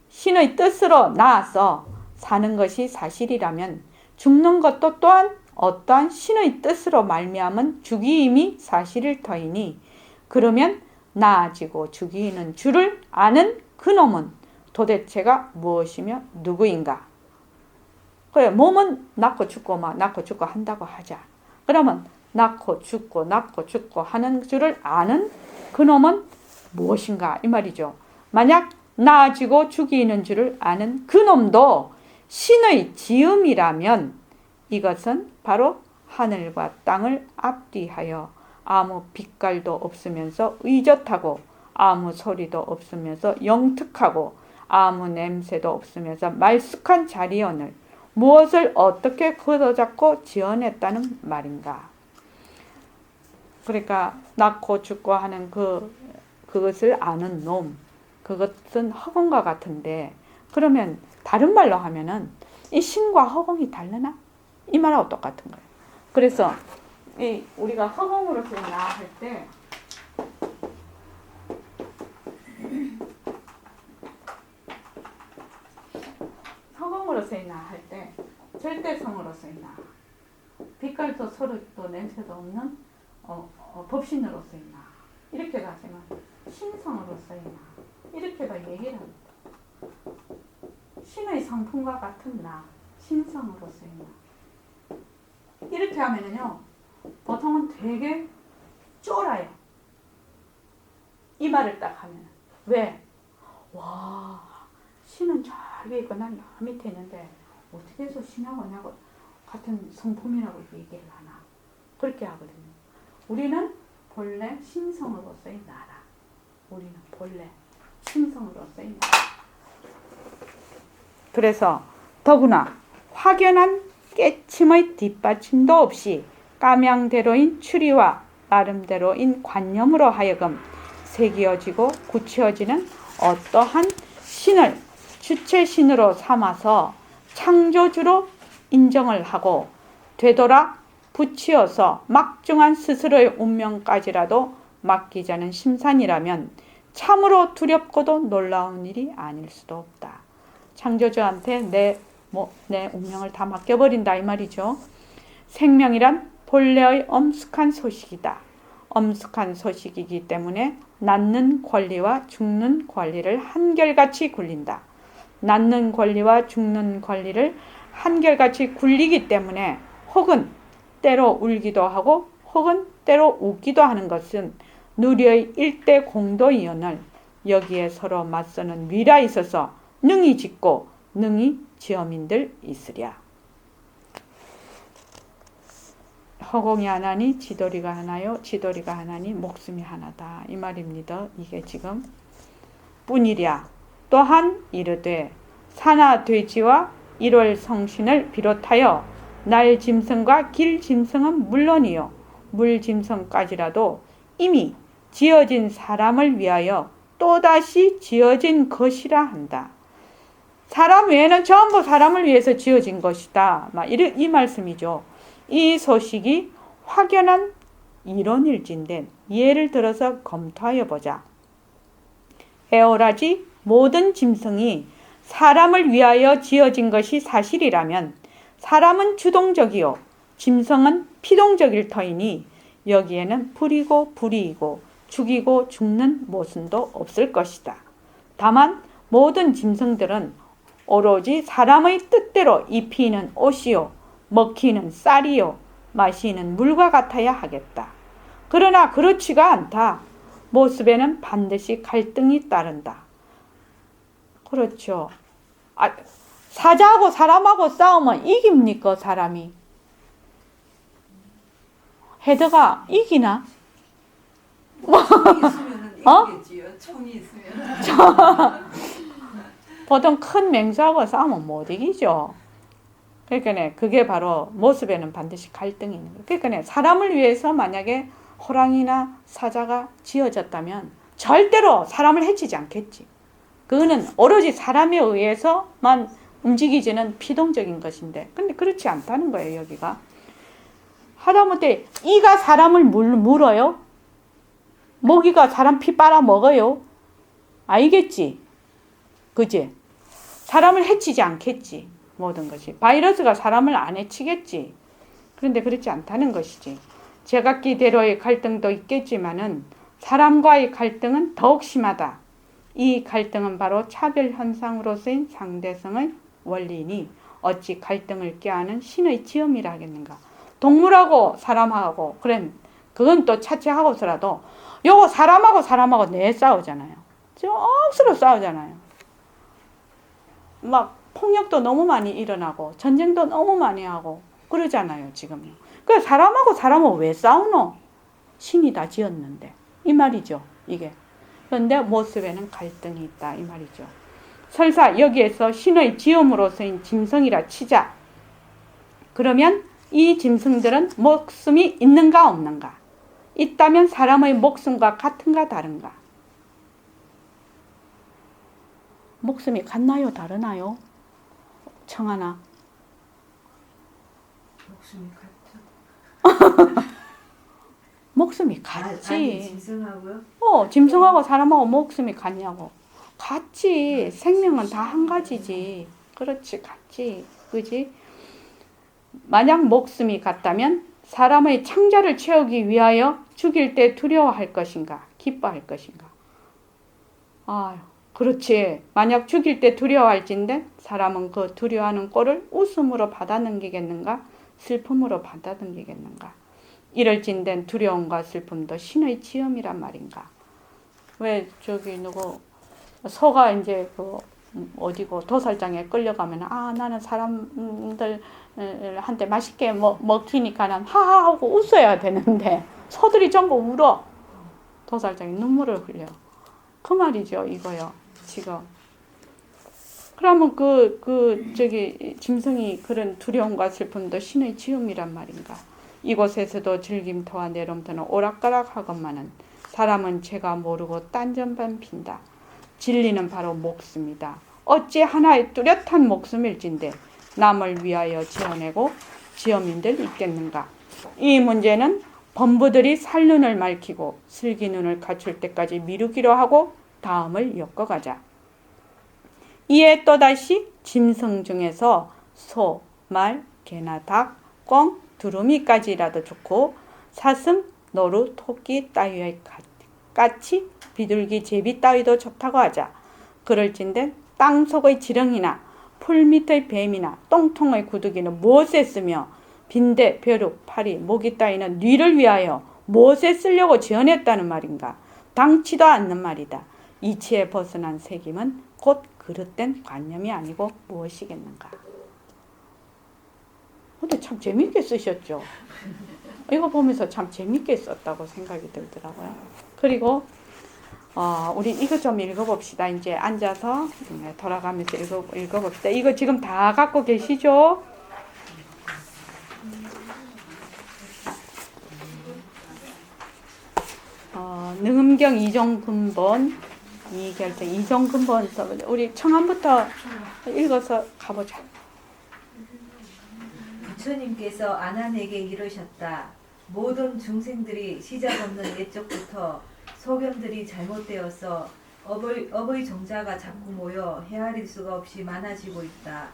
신의 뜻으로 나아서 사는 것이 사실이라면 죽는 것도 또한 어떠한 신의 뜻으로 말미암은 죽이임이 사실일 터이니 그러면 나아지고 죽이는 줄을 아는 그놈은 도대체가 무엇이며 누구인가? 그래 몸은 낳고 죽고 한다고 하자. 그러면 낳고 죽고 하는 줄을 아는 그놈은 무엇인가 이 말이죠. 만약 낳아지고 죽이는 줄을 아는 그놈도 신의 지음이라면 이것은 바로 하늘과 땅을 앞뒤하여 아무 빛깔도 없으면서 의젓하고 아무 소리도 없으면서 영특하고 아무 냄새도 없으면서 말쑥한 자리언을 무엇을 어떻게 걷어잡고 지어냈다는 말인가. 그러니까 낳고 죽고 하는 그것을 아는 놈, 그것은 허공과 같은데, 그러면 다른 말로 하면은 이 신과 허공이 다르나? 이 말하고 똑같은 거예요. 그래서 우리가 허공으로서 나아갈 때 허공으로서의 나할 때 절대성으로서의 나, 빛깔도 소리도 냄새도 없는 법신으로서의 나, 이렇게 가시면 신성으로서의 나, 이렇게도 얘기를 합니다. 신의 성품과 같은 나, 신성으로서의 나. 이렇게 하면은요, 보통은 되게 쫄아요. 이 말을 딱 하면. 왜? 와, 신은 저기 있고 난 저 밑에 있는데 어떻게 해서 신하고 나하고 같은 성품이라고 얘기를 하나. 그렇게 하거든요. 우리는 본래 신성으로서의 나라. 우리는 본래 신성으로서의 나라. 그래서 더구나 확연한 깨침의 뒷받침도 없이 까명대로인 추리와 나름대로인 관념으로 하여금 새기어지고 굳혀지는 어떠한 신을 주체신으로 삼아서 창조주로 인정을 하고 되돌아 붙이어서 막중한 스스로의 운명까지라도 맡기자는 심산이라면 참으로 두렵고도 놀라운 일이 아닐 수도 없다. 창조주한테 내 운명을 다 맡겨버린다 이 말이죠. 생명이란 본래의 엄숙한 소식이다. 엄숙한 소식이기 때문에 낳는 권리와 죽는 권리를 한결같이 굴린다. 낳는 권리와 죽는 권리를 한결같이 굴리기 때문에 혹은 때로 울기도 하고 혹은 때로 웃기도 하는 것은 누리의 일대 공도이언을 여기에 서로 맞서는 위라 있어서 능히 짓고 능히 지어민들 있으랴. 허공이 하나니 지도리가 하나요, 지도리가 하나니 목숨이 하나다 이 말입니다. 이게 지금 뿐이랴. 또한 이르되 산하 돼지와 일월 성신을 비롯하여 날 짐승과 길 짐승은 물론이요 물 짐승까지라도 이미 지어진 사람을 위하여 또다시 지어진 것이라 한다. 사람 외에는 전부 사람을 위해서 지어진 것이다. 이 말씀이죠. 이 소식이 확연한 이론일진데 예를 들어서 검토하여 보자. 에오라지 모든 짐승이 사람을 위하여 지어진 것이 사실이라면 사람은 주동적이요 짐승은 피동적일 터이니 여기에는 불이고 불이이고 죽이고 죽는 모순도 없을 것이다. 다만 모든 짐승들은 오로지 사람의 뜻대로 입히는 옷이요 먹히는 쌀이요 마시는 물과 같아야 하겠다. 그러나 그렇지가 않다. 모습에는 반드시 갈등이 따른다. 그렇죠. 사자하고 사람하고 싸우면 이깁니까 사람이? 헤드가 이기나? 총이 있으면 이기겠지요. 총이 있으면. 보통 큰 맹수하고 싸우면 못 이기죠. 그러니까 그게 바로 모습에는 반드시 갈등이 있는 거예요. 그러니까 사람을 위해서 만약에 호랑이나 사자가 지어졌다면 절대로 사람을 해치지 않겠지. 그거는 오로지 사람에 의해서만 움직이지는 피동적인 것인데 근데 그렇지 않다는 거예요. 여기가 하다못해 이가 사람을 물어요? 모기가 사람 피 빨아먹어요? 알겠지? 그지? 사람을 해치지 않겠지. 모든 것이. 바이러스가 사람을 안 해치겠지. 그런데 그렇지 않다는 것이지. 제각기대로의 갈등도 있겠지만은 사람과의 갈등은 더욱 심하다. 이 갈등은 바로 차별 현상으로서인 상대성의 원리니 어찌 갈등을 꾀하는 신의 지음이라 하겠는가. 동물하고 사람하고 그래 그건 또 차치하고서라도 요거 사람하고 내 싸우잖아요. 억수로 싸우잖아요. 막 폭력도 너무 많이 일어나고 전쟁도 너무 많이 하고 그러잖아요 지금. 그 사람하고 왜 싸우노? 신이 다 지었는데 이 말이죠 이게. 그런데 모습에는 갈등이 있다 이 말이죠. 설사 여기에서 신의 지음으로서인 짐승이라 치자. 그러면 이 짐승들은 목숨이 있는가 없는가? 있다면 사람의 목숨과 같은가 다른가? 목숨이 같나요 다르나요? 청하나. 목숨이 같죠. 목숨이 같지. 아니 짐승하고요? 짐승하고 사람하고 목숨이 같냐고. 같지. 생명은 다 한 가지지. 그렇지, 같지. 그지? 만약 목숨이 같다면 사람의 창자를 채우기 위하여 죽일 때 두려워할 것인가? 기뻐할 것인가? 아유, 그렇지. 만약 죽일 때 두려워할진데 사람은 그 두려워하는 꼴을 웃음으로 받아넘기겠는가? 슬픔으로 받아넘기겠는가? 이럴진된 두려움과 슬픔도 신의 지음이란 말인가? 왜 저기 누구 소가 이제 그 어디고 도살장에 끌려가면 나는 사람들한테 맛있게 먹히니까는 하하하고 웃어야 되는데 소들이 전부 울어. 도살장에 눈물을 흘려. 그 말이죠 이거요 지금. 그러면 저기 짐승이 그런 두려움과 슬픔도 신의 지음이란 말인가? 이곳에서도 즐김터와 내름터는 오락가락하건만은 사람은 죄가 모르고 딴전반 핀다. 진리는 바로 목숨이다. 어찌 하나의 뚜렷한 목숨일진데 남을 위하여 지어내고 지어민들 있겠는가? 이 문제는 범부들이 살눈을 밝히고 슬기눈을 갖출 때까지 미루기로 하고 다음을 엮어가자. 이에 또다시 짐승 중에서 소, 말, 개나 닭, 꿩, 두루미까지라도 좋고 사슴, 노루, 토끼 따위의 까치, 비둘기, 제비 따위도 좋다고 하자. 그럴진데 땅속의 지렁이나 풀 밑의 뱀이나 똥통의 구더기는 무엇에 쓰며 빈대, 벼룩, 파리, 모기 따위는 뉘를 위하여 무엇에 쓰려고 지어냈다는 말인가? 당치도 않는 말이다. 이치에 벗어난 새김은 곧 그릇된 관념이 아니고 무엇이겠는가? 근데 참 재밌게 쓰셨죠? 이거 보면서 참 재밌게 썼다고 생각이 들더라고요. 그리고 우리 이거 좀 읽어봅시다. 이제 앉아서 돌아가면서 읽어봅시다. 이거 지금 다 갖고 계시죠? 능음경 이종근본 이결정 이종근본 우리 청한부터 읽어서 가보자. 부처님께서 아난에게 이르셨다. 모든 중생들이 시작 없는 옛적부터 소견들이 잘못되어서 업의 종자가 자꾸 모여 헤아릴 수가 없이 많아지고 있다.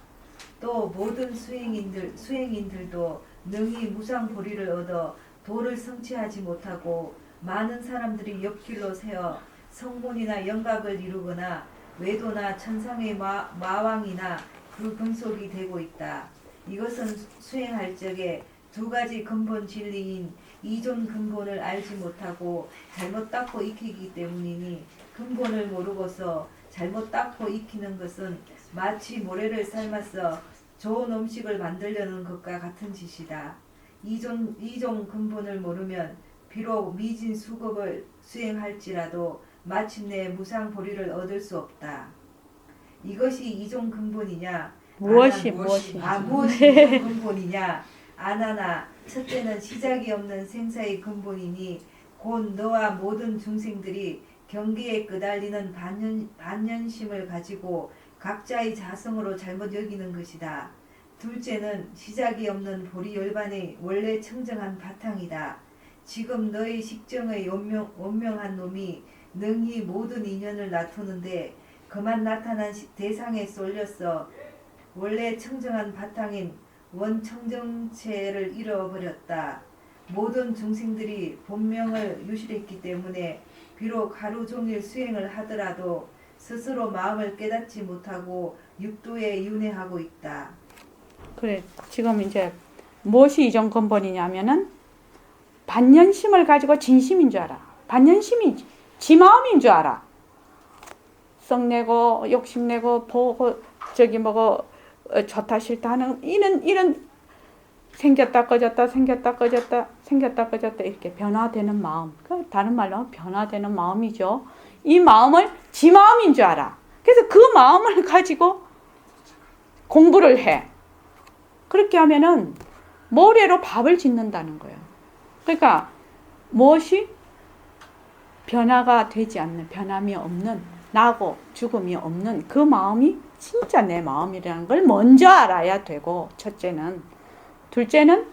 또 모든 수행인들도 능히 무상보리를 얻어 도를 성취하지 못하고 많은 사람들이 옆길로 세어 성문이나 영각을 이루거나 외도나 천상의 마왕이나 그 근속이 되고 있다. 이것은 수행할 적에 두 가지 근본 진리인 이존 근본을 알지 못하고 잘못 닦고 익히기 때문이니 근본을 모르고서 잘못 닦고 익히는 것은 마치 모래를 삶아서 좋은 음식을 만들려는 것과 같은 짓이다. 이존 근본을 모르면 비록 미진 수급을 수행할지라도 마침내 무상보리를 얻을 수 없다. 이것이 이존 근본이냐? 무엇이 무엇이 이존 근본이냐? 아나나 첫째는 시작이 없는 생사의 근본이니 곧 너와 모든 중생들이 경계에 끄달리는 반연심을 가지고 각자의 자성으로 잘못 여기는 것이다. 둘째는 시작이 없는 보리열반의 원래 청정한 바탕이다. 지금 너의 식정의 원명한 놈이 능히 모든 인연을 나투는데 그만 나타난 대상에 쏠려서 원래 청정한 바탕인 원청정체를 잃어버렸다. 모든 중생들이 본명을 유실했기 때문에 비록 하루 종일 수행을 하더라도 스스로 마음을 깨닫지 못하고 육도에 윤회하고 있다. 그래 지금 이제 무엇이 이전 근본이냐면은 반연심을 가지고 진심인 줄 알아. 반연심이 지 마음인 줄 알아. 썩내고 욕심내고 보고 저기 뭐고 좋다 싫다 하는 이런 생겼다 꺼졌다 생겼다 꺼졌다 생겼다 꺼졌다 이렇게 변화되는 마음. 그 다른 말로 하면 변화되는 마음이죠. 이 마음을 지 마음인 줄 알아. 그래서 그 마음을 가지고 공부를 해. 그렇게 하면은 모래로 밥을 짓는다는 거예요. 그러니까 무엇이 변화가 되지 않는, 변함이 없는, 나고 죽음이 없는 그 마음이 진짜 내 마음이라는 걸 먼저 알아야 되고, 첫째는. 둘째는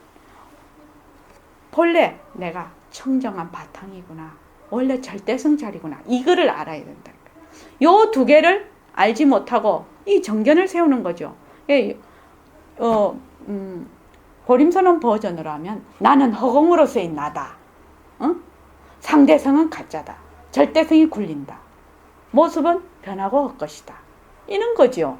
본래 내가 청정한 바탕이구나. 원래 절대성찰이구나. 이거를 알아야 된다. 요 두 개를 알지 못하고 이 정견을 세우는 거죠. 보림선언 버전으로 하면 나는 허공으로서의 나다. 상대성은 가짜다. 절대성이 굴린다. 모습은 변하고 헛것이다. 이런 거죠.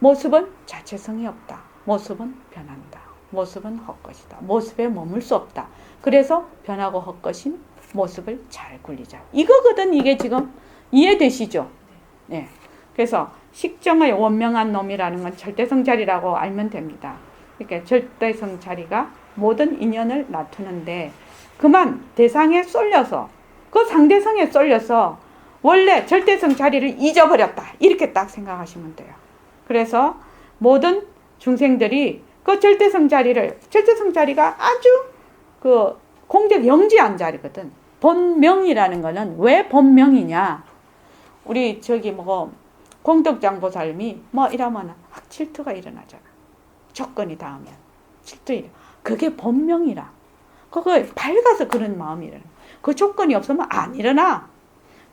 모습은 자체성이 없다. 모습은 변한다. 모습은 헛것이다. 모습에 머물 수 없다. 그래서 변하고 헛것인 모습을 잘 굴리자. 이거거든. 이게 지금 이해되시죠? 네. 그래서 식정의 원명한 놈이라는 건 절대성자리라고 알면 됩니다. 그러니까 절대성자리가 모든 인연을 나투는데 그만 대상에 쏠려서 그 상대성에 쏠려서 원래 절대성 자리를 잊어버렸다. 이렇게 딱 생각하시면 돼요. 그래서 모든 중생들이 그 절대성 자리가 아주 그 공적 영지한 자리거든. 본명이라는 거는 왜 본명이냐? 우리 저기 뭐 공덕장보살님이 뭐 이러면 확 질투가 일어나잖아. 조건이 닿으면 질투 일어. 그게 본명이라. 그거 밝아서 그런 마음이 일어나. 그 조건이 없으면 안 일어나.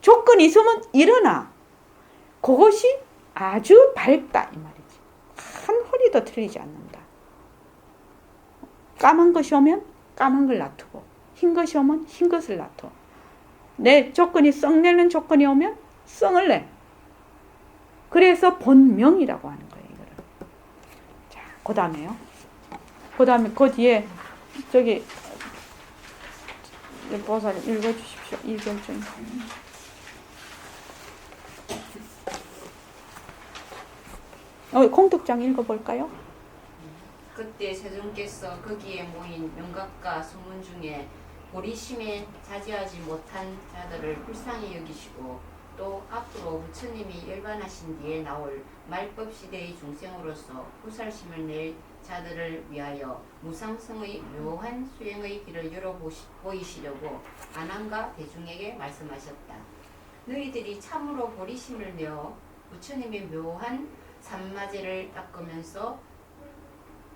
조건이 있으면 일어나. 그것이 아주 밝다 이 말이지. 한 허리도 틀리지 않는다. 까만 것이 오면 까만 걸 놔두고 흰 것이 오면 흰 것을 놔둬. 내 조건이 썩내는 조건이 오면 썩을 내. 그래서 본명이라고 하는 거예요. 이거를. 자, 그 다음에요. 그 다음에 그 뒤에 저기 보살님 읽어주십시오. 이 결정. 공덕장 읽어볼까요? 그때 세존께서 거기에 모인 명각과 소문 중에 보리심에 자제하지 못한 자들을 불쌍히 여기시고 또 앞으로 부처님이 열반하신 뒤에 나올 말법 시대의 중생으로서 후살심을 낼 자들을 위하여 무상성의 묘한 수행의 길을 열어 보이시려고 아난과 대중에게 말씀하셨다. 너희들이 참으로 보리심을 내어 부처님의 묘한 산마제를 닦으면서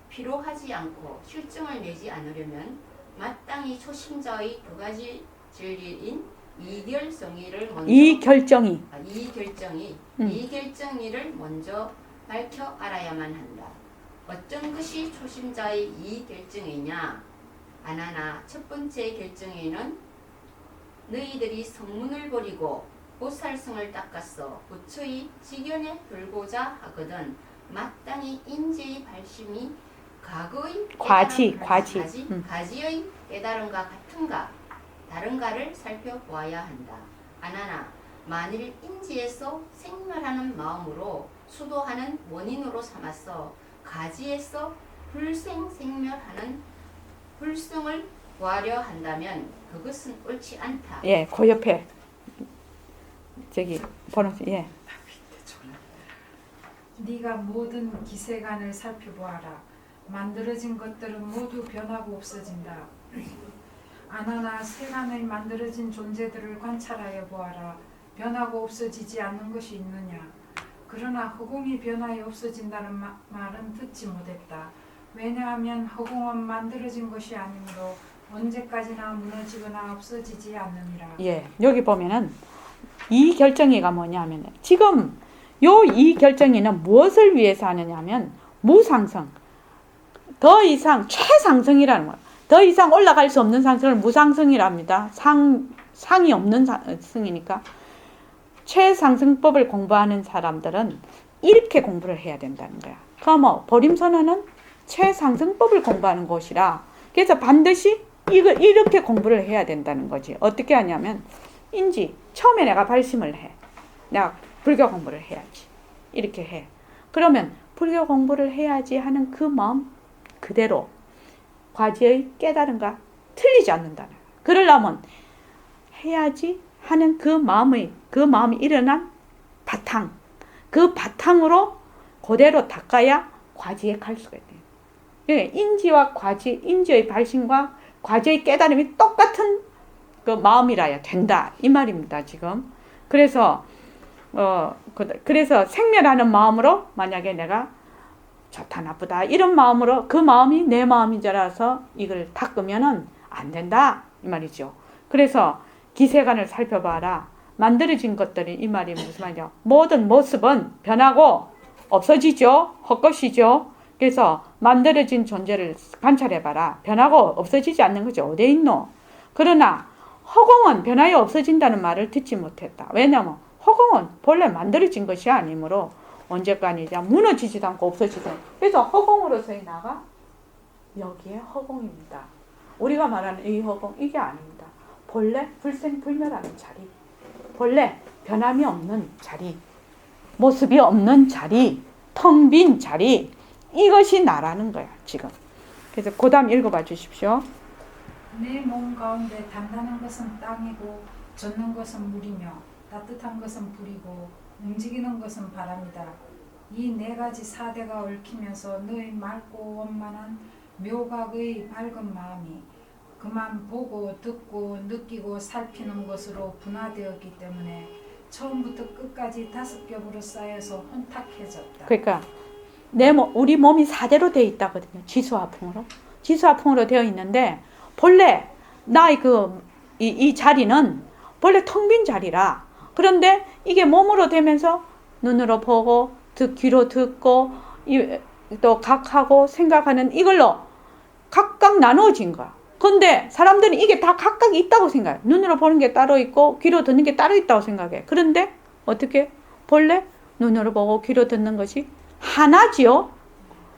피로하지 않고 실증을 내지 않으려면 마땅히 초심자의 두 가지 진리인 이결정의를 먼저 이결정의를 먼저 밝혀 알아야만 한다. 어떤 것이 초심자의 이결정이냐? 아나나 첫 번째 결정에는 너희들이 성문을 버리고 보살성을 닦았어 부처의 직연에 들고자 하거든 마땅히 인지의 발심이 과거의 가지의 깨달음과 같은가 다른가를 살펴보아야 한다. 아나나 만일 인지에서 생멸하는 마음으로 수도하는 원인으로 삼아서 가지에서 불생생멸하는 불성을 구하려 한다면 그것은 옳지 않다. 예, 그 옆에 저기 번호지. 예. 네가 모든 기세간을 살펴보아라. 만들어진 것들은 모두 변하고 없어진다. 아나나 세간에 만들어진 존재들을 관찰하여 보아라. 변하고 없어지지 않는 것이 있느냐? 그러나 허공이 변하여 없어진다는 말은 듣지 못했다. 왜냐하면 허공은 만들어진 것이 아니므로 언제까지나 무너지거나 없어지지 않느니라. 예, 여기 보면은 이 결정이가 뭐냐면 지금 요 이 결정이는 무엇을 위해서 하느냐면 무상성. 더 이상 최상승이라는 거예요. 더 이상 올라갈 수 없는 상승을 무상승이랍니다. 상이 없는 승이니까 최상승법을 공부하는 사람들은 이렇게 공부를 해야 된다는 거야. 그럼 뭐 보림선언은 최상승법을 공부하는 곳이라 그래서 반드시 이렇게 공부를 해야 된다는 거지. 어떻게 하냐면 인지 처음에 내가 발심을 해. 내가 불교 공부를 해야지. 이렇게 해. 그러면 불교 공부를 해야지 하는 그 마음 그대로 과지의 깨달음과 틀리지 않는다는 거야. 그러려면 해야지 하는 그 마음이 일어난 바탕, 그 바탕으로 그대로 닦아야 과지에 갈 수가 있대요. 인지와 과지, 인지의 발심과 과지의 깨달음이 똑같은 그 마음이라야 된다 이 말입니다. 지금 그래서 생멸하는 마음으로 만약에 내가 좋다 나쁘다 이런 마음으로 그 마음이 내 마음인 줄 알아서 이걸 닦으면은 안 된다 이 말이죠. 그래서 기세간을 살펴봐라. 만들어진 것들이 이 말이 무슨 말이죠? 모든 모습은 변하고 없어지죠. 헛것이죠. 그래서 만들어진 존재를 관찰해봐라. 변하고 없어지지 않는 거죠. 어디에 있노? 그러나 허공은 변하여 없어진다는 말을 듣지 못했다. 왜냐하면 허공은 본래 만들어진 것이 아니므로 언제까지냐 무너지지도 않고 없어지지도 않고. 그래서 허공으로서의 나가 여기에 허공입니다. 우리가 말하는 이 허공 이게 아닙니다. 본래 불생불멸하는 자리, 본래 변함이 없는 자리, 모습이 없는 자리, 텅 빈 자리, 이것이 나라는 거야 지금. 그래서 그 다음 읽어봐 주십시오. 내 몸 가운데 단단한 것은 땅이고 젖는 것은 물이며 따뜻한 것은 불이고 움직이는 것은 바람이다. 이 네 가지 사대가 얽히면서 너의 맑고 원만한 묘각의 맑은 마음이 그만 보고 듣고 느끼고 살피는 것으로 분화되었기 때문에 처음부터 끝까지 5겹으로 쌓여서 혼탁해졌다. 그러니까 우리 몸이 사대로 되어 있다거든요. 지수화풍으로 되어 있는데 본래 나의 이 자리는 본래 텅 빈 자리라. 그런데 이게 몸으로 되면서 눈으로 보고 귀로 듣고 또 각하고 생각하는 이걸로 각각 나누어진 거야. 근데 사람들은 이게 다 각각 있다고 생각해. 눈으로 보는 게 따로 있고 귀로 듣는 게 따로 있다고 생각해. 그런데 어떻게? 본래 눈으로 보고 귀로 듣는 것이 하나지요.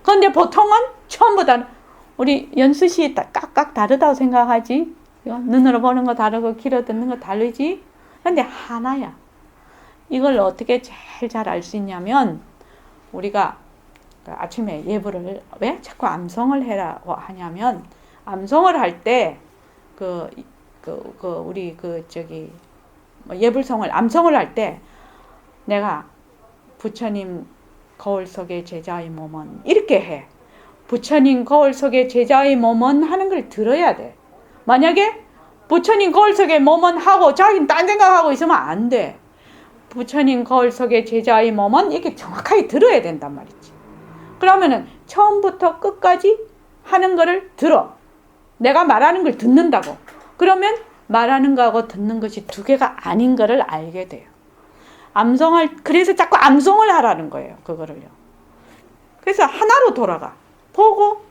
그런데 보통은 처음보다 우리 연수시 각각 다르다고 생각하지. 눈으로 보는 거 다르고 귀로 듣는 거 다르지. 그런데 하나야. 이걸 어떻게 제일 잘 알 수 있냐면 우리가 아침에 예불을 왜 자꾸 암송을 해라고 하냐면 암송을 할 때 우리 예불송을 암송을 할 때 내가 부처님 거울 속의 제자의 몸은 이렇게 해. 부처님 거울 속의 제자의 몸은 하는 걸 들어야 돼. 만약에 부처님 거울 속의 몸은 하고 자기는 딴 생각하고 있으면 안 돼. 부처님 거울 속의 제자의 몸은 이렇게 정확하게 들어야 된단 말이지. 그러면은 처음부터 끝까지 하는 거를 들어. 내가 말하는 걸 듣는다고. 그러면 말하는 거하고 듣는 것이 두 개가 아닌 거를 알게 돼요. 그래서 자꾸 암송을 하라는 거예요. 그거를요. 그래서 하나로 돌아가. 보고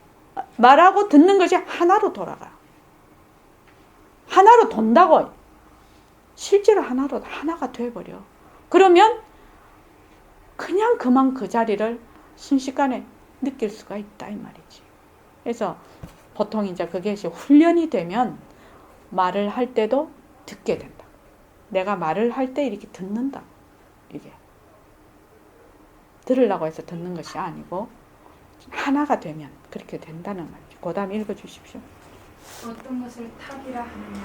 말하고 듣는 것이 하나로 돌아가. 하나로 돈다고. 실제로 하나가 돼버려. 그러면 그냥 그만 그 자리를 순식간에 느낄 수가 있다 이 말이지. 그래서 보통 이제 그게 훈련이 되면 말을 할 때도 듣게 된다. 내가 말을 할 때 이렇게 듣는다. 이게 들으려고 해서 듣는 것이 아니고 하나가 되면 그렇게 된다는 말이죠. 그 다음 읽어주십시오. 어떤 것을 탁이라 하느냐.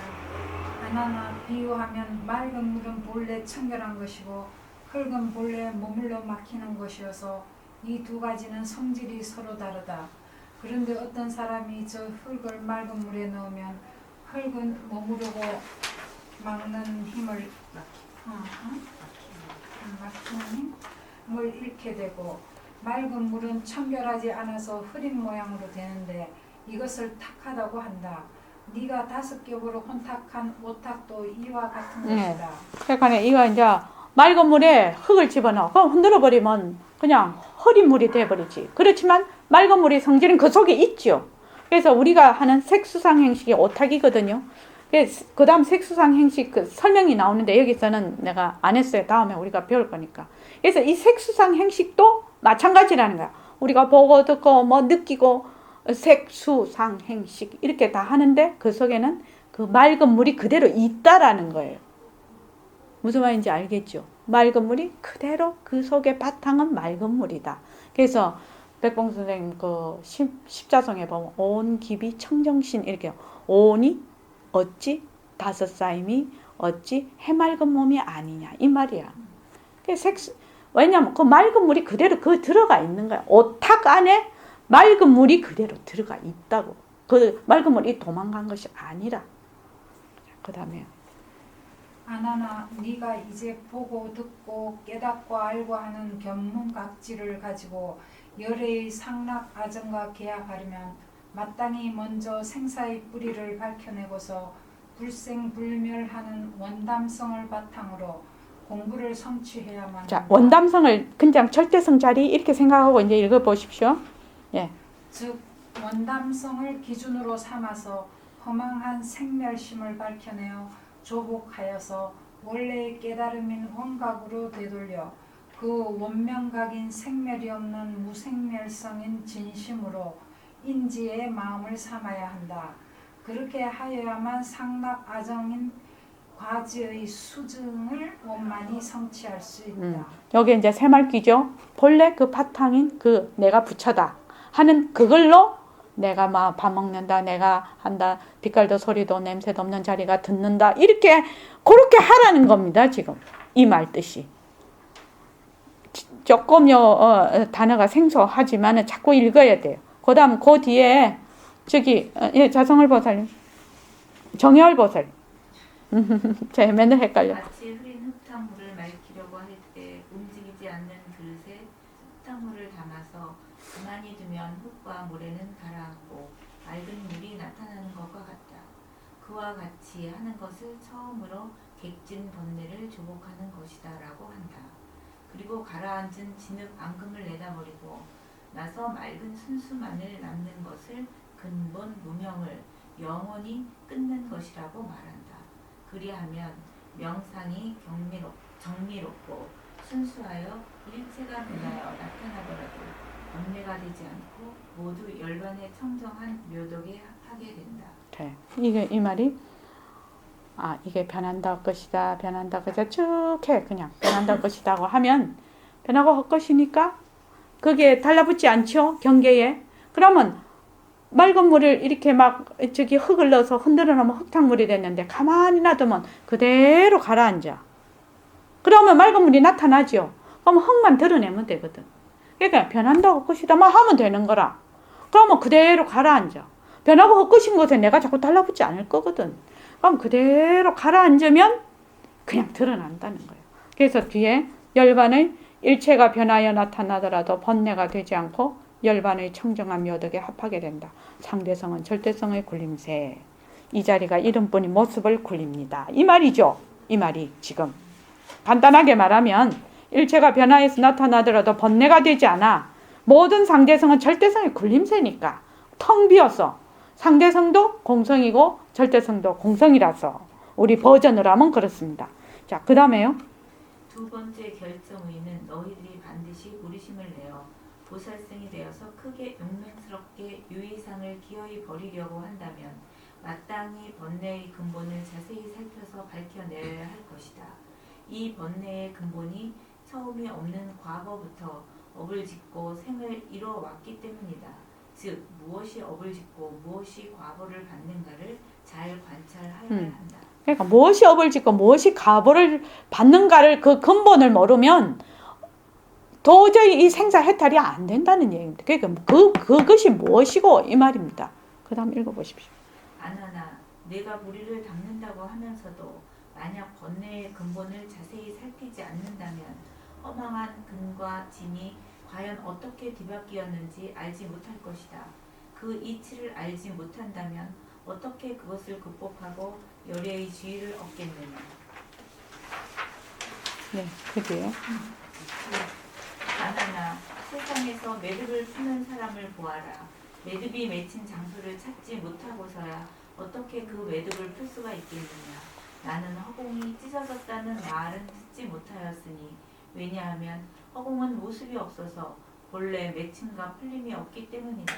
하나나 비유하면 맑은 물은 본래 청결한 것이고 흙은 본래 머물러 막히는 것이어서 이 두 가지는 성질이 서로 다르다. 그런데 어떤 사람이 저 흙을 맑은 물에 넣으면 흙은 머무르고 막는 힘을 막히는 힘을 잃게 되고 맑은 물은 청결하지 않아서 흐린 모양으로 되는데 이것을 탁하다고 한다. 네가 5겹으로 혼탁한 오탁도 이와 같은 것이다. 그러니까 이거 이제 맑은 물에 흙을 집어넣어. 그럼 흔들어 버리면 그냥 흐린 물이 돼버리지. 그렇지만 맑은 물의 성질은 그 속에 있죠. 그래서 우리가 하는 색수상 행식이 오탁이거든요. 그 다음 색수상 행식 설명이 나오는데 여기서는 내가 안 했어요. 다음에 우리가 배울 거니까. 그래서 이 색수상 행식도 마찬가지라는 거야. 우리가 보고 듣고 뭐 느끼고 색수상행식 이렇게 다 하는데 그 속에는 그 맑은 물이 그대로 있다라는 거예요. 무슨 말인지 알겠죠? 맑은 물이 그대로 그 속의 바탕은 맑은 물이다. 그래서 백봉 선생님 그 십자성에 보면 온 기비 청정신 이렇게 온이 어찌 다섯 쌓임이 어찌 해맑은 몸이 아니냐 이 말이야. 왜냐면 그 맑은 물이 그대로 그 들어가 있는 거야. 오탁 안에 맑은 물이 그대로 들어가 있다고. 그 맑은 물이 도망간 것이 아니라. 그 다음에 아나나 네가 이제 보고 듣고 깨닫고 알고 하는 견문각지를 가지고 열애의 상락 아정과 계약하려면 마땅히 먼저 생사의 뿌리를 밝혀내고서 불생불멸하는 원담성을 바탕으로 공부를 성취해야만 자, 한다. 원담성을 그냥 절대성 자리 이렇게 생각하고 이제 읽어보십시오. 예. 즉 원담성을 기준으로 삼아서 허망한 생멸심을 밝혀내어 조복하여서 원래의 깨달음인 원각으로 되돌려 그 원명각인 생멸이 없는 무생멸성인 진심으로 인지의 마음을 삼아야 한다. 그렇게 하여야만 상락 아정인 과지의 수증을 원만히 성취할 수 있다. 여기 이제 새말귀죠. 본래 그 바탕인 그 내가 부처다 하는 그걸로 내가 막 밥 먹는다, 내가 한다, 빛깔도 소리도 냄새도 없는 자리가 듣는다 이렇게 그렇게 하라는 겁니다. 지금 이 말 뜻이 조금요 단어가 생소하지만은 자꾸 읽어야 돼요. 그다음 그 뒤에 저기 자성을 보살님, 정열 보살님, 제가 맨날 헷갈려. 같이 흐린 흙탕물을 맑히려고 할 때 움직이지 않는 그릇에 흙탕물을 담아서 가만히 두면 흙과 모래는 가라앉고 맑은 물이 나타나는 것과 같다. 그와 같이 하는 것을 처음으로 객진 번뇌를 조복하는 것이다 라고 한다. 그리고 가라앉은 진흙 앙금을 내다버리고 나서 맑은 순수만을 남는 것을 근본 무명을 영원히 끊는 것이라고 말한다. 그리하면 명상이 정미롭고 순수하여 일체가 변하여 나타나더라도 번뇌가 되지 않고 모두 열반에 청정한 묘덕에 합하게 된다. 네. 이게 이 말이 이게 변한다 것이다, 변한다 것이다 쭉 해. 그냥 변한다 것이다고 하면 변하고 헛것이니까 그게 달라붙지 않죠 경계에. 그러면 맑은 물을 이렇게 막 저기 흙을 넣어서 흔들어 놓으면 흙탕물이 됐는데 가만히 놔두면 그대로 가라앉아. 그러면 맑은 물이 나타나죠. 그럼 흙만 드러내면 되거든. 그러니까 변한다고 헛것이다만 하면 되는 거라. 그러면 그대로 가라앉아. 변하고 헛것인 곳에 내가 자꾸 달라붙지 않을 거거든. 그럼 그대로 가라앉으면 그냥 드러난다는 거예요. 그래서 뒤에 열반의 일체가 변하여 나타나더라도 번뇌가 되지 않고 열반의 청정한 묘덕에 합하게 된다. 상대성은 절대성의 굴림새. 이 자리가 이름뿐이 모습을 굴립니다. 이 말이죠. 이 말이 지금 간단하게 말하면 일체가 변화해서 나타나더라도 번뇌가 되지 않아. 모든 상대성은 절대성의 굴림새니까 텅 비어서 상대성도 공성이고 절대성도 공성이라서 우리 버전으로 하면 그렇습니다. 자, 그 다음에요. 두 번째 결정의는 너희들이 반드시 무리심을 내어 보살생이 되어서 크게 용맹스럽게 유의상을 기어이 버리려고 한다면 마땅히 번뇌의 근본을 자세히 살펴서 밝혀내야 할 것이다. 이 번뇌의 근본이 처음이 없는 과거부터 업을 짓고 생을 이뤄왔기 때문이다. 즉 무엇이 업을 짓고 무엇이 과보를 받는가를 잘 관찰하여야 한다. 그러니까 무엇이 업을 짓고 무엇이 과보를 받는가를 그 근본을 모르면 도저히 이 생사 해탈이 안 된다는 얘기입니다. 그러니까 그것이 무엇이고 이 말입니다. 그 다음 읽어보십시오. 아나나 내가 무리를 닦는다고 하면서도 만약 번뇌의 근본을 자세히 살피지 않는다면 허망한 근과 진이 과연 어떻게 뒤바뀌었는지 알지 못할 것이다. 그 이치를 알지 못한다면 어떻게 그것을 극복하고 열애의 지위를 얻겠느냐. 네, 그 뒤에. 아나나 세상에서 매듭을 푸는 사람을 보아라. 매듭이 맺힌 장소를 찾지 못하고서야 어떻게 그 매듭을 풀 수가 있겠느냐. 나는 허공이 찢어졌다는 말은 듣지 못하였으니 왜냐하면 허공은 모습이 없어서 본래 맺힘과 풀림이 없기 때문이다.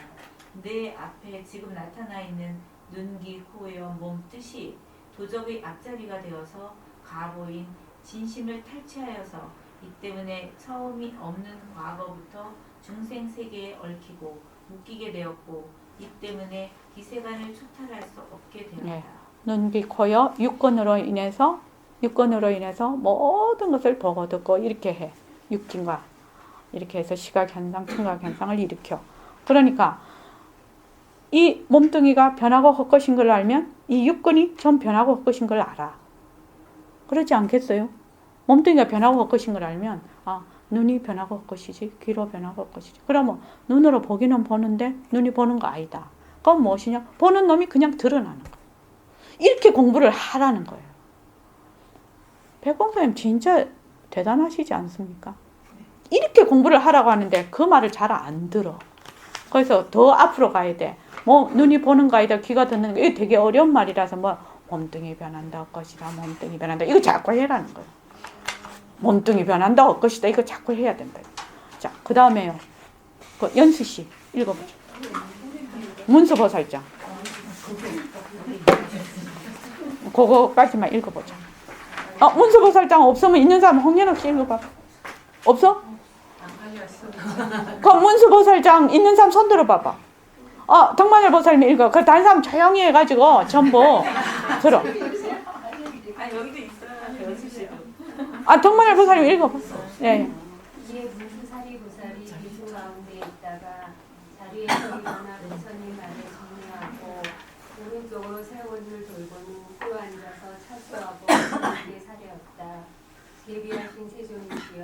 내 앞에 지금 나타나 있는 눈, 귀, 코, 여, 몸, 뜻이 도적의 앞자리가 되어서 가보인 진심을 탈취하여서 이 때문에 처음이 없는 과거부터 중생 세계에 얽히고 묶이게 되었고 이 때문에 기세간을 초탈할 수 없게 되었다. 네. 눈, 귀, 코, 여, 육근으로 인해서 모든 것을 보고 듣고 이렇게 해. 육진과 이렇게 해서 시각 현상, 청각 현상을 일으켜. 그러니까 이 몸뚱이가 변하고 헛것인 걸 알면 이 육근이 좀 변하고 헛것인 걸 알아. 그렇지 않겠어요? 몸뚱이가 변하고 헛것인 걸 알면 눈이 변하고 헛것이지, 귀로 변하고 헛것이지. 그러면 눈으로 보기는 보는데 눈이 보는 거 아니다. 그건 무엇이냐? 보는 놈이 그냥 드러나는 거예요. 이렇게 공부를 하라는 거예요. 백공사님 진짜 대단하시지 않습니까? 이렇게 공부를 하라고 하는데 그 말을 잘 안 들어. 그래서 더 앞으로 가야 돼. 눈이 보는 거 아니다, 귀가 듣는 거. 이거 되게 어려운 말이라서 몸뚱이 변한다, 헛것이다, 몸뚱이 변한다. 이거 자꾸 해라는 거예요. 몸뚱이 변한다, 헛것이다. 이거 자꾸 해야 된다. 자, 그 다음에요. 연수 씨 읽어보죠. 문수보살장. 그거까지만 읽어보자. 문수보살장 없으면 있는 사람 홍연옥 씨 읽어봐. 없어? 그럼 문수보살장 있는 사람 손 들어봐봐. 덕만열 보살님 읽어. 그 다른 사람 조용히 해가지고 전부 들어. 여기도 있어요. 연습실도. 덕만열 보살님 읽어봐. 예. 이에 문수사리 보살이 미소 가운데 있다가 자리에서 일어나 부처님 말을 정리하고 오른쪽으로 세월을 돌고는 또 앉아서 차수하고 하나님께 사려었다. 예비하신 세존이시여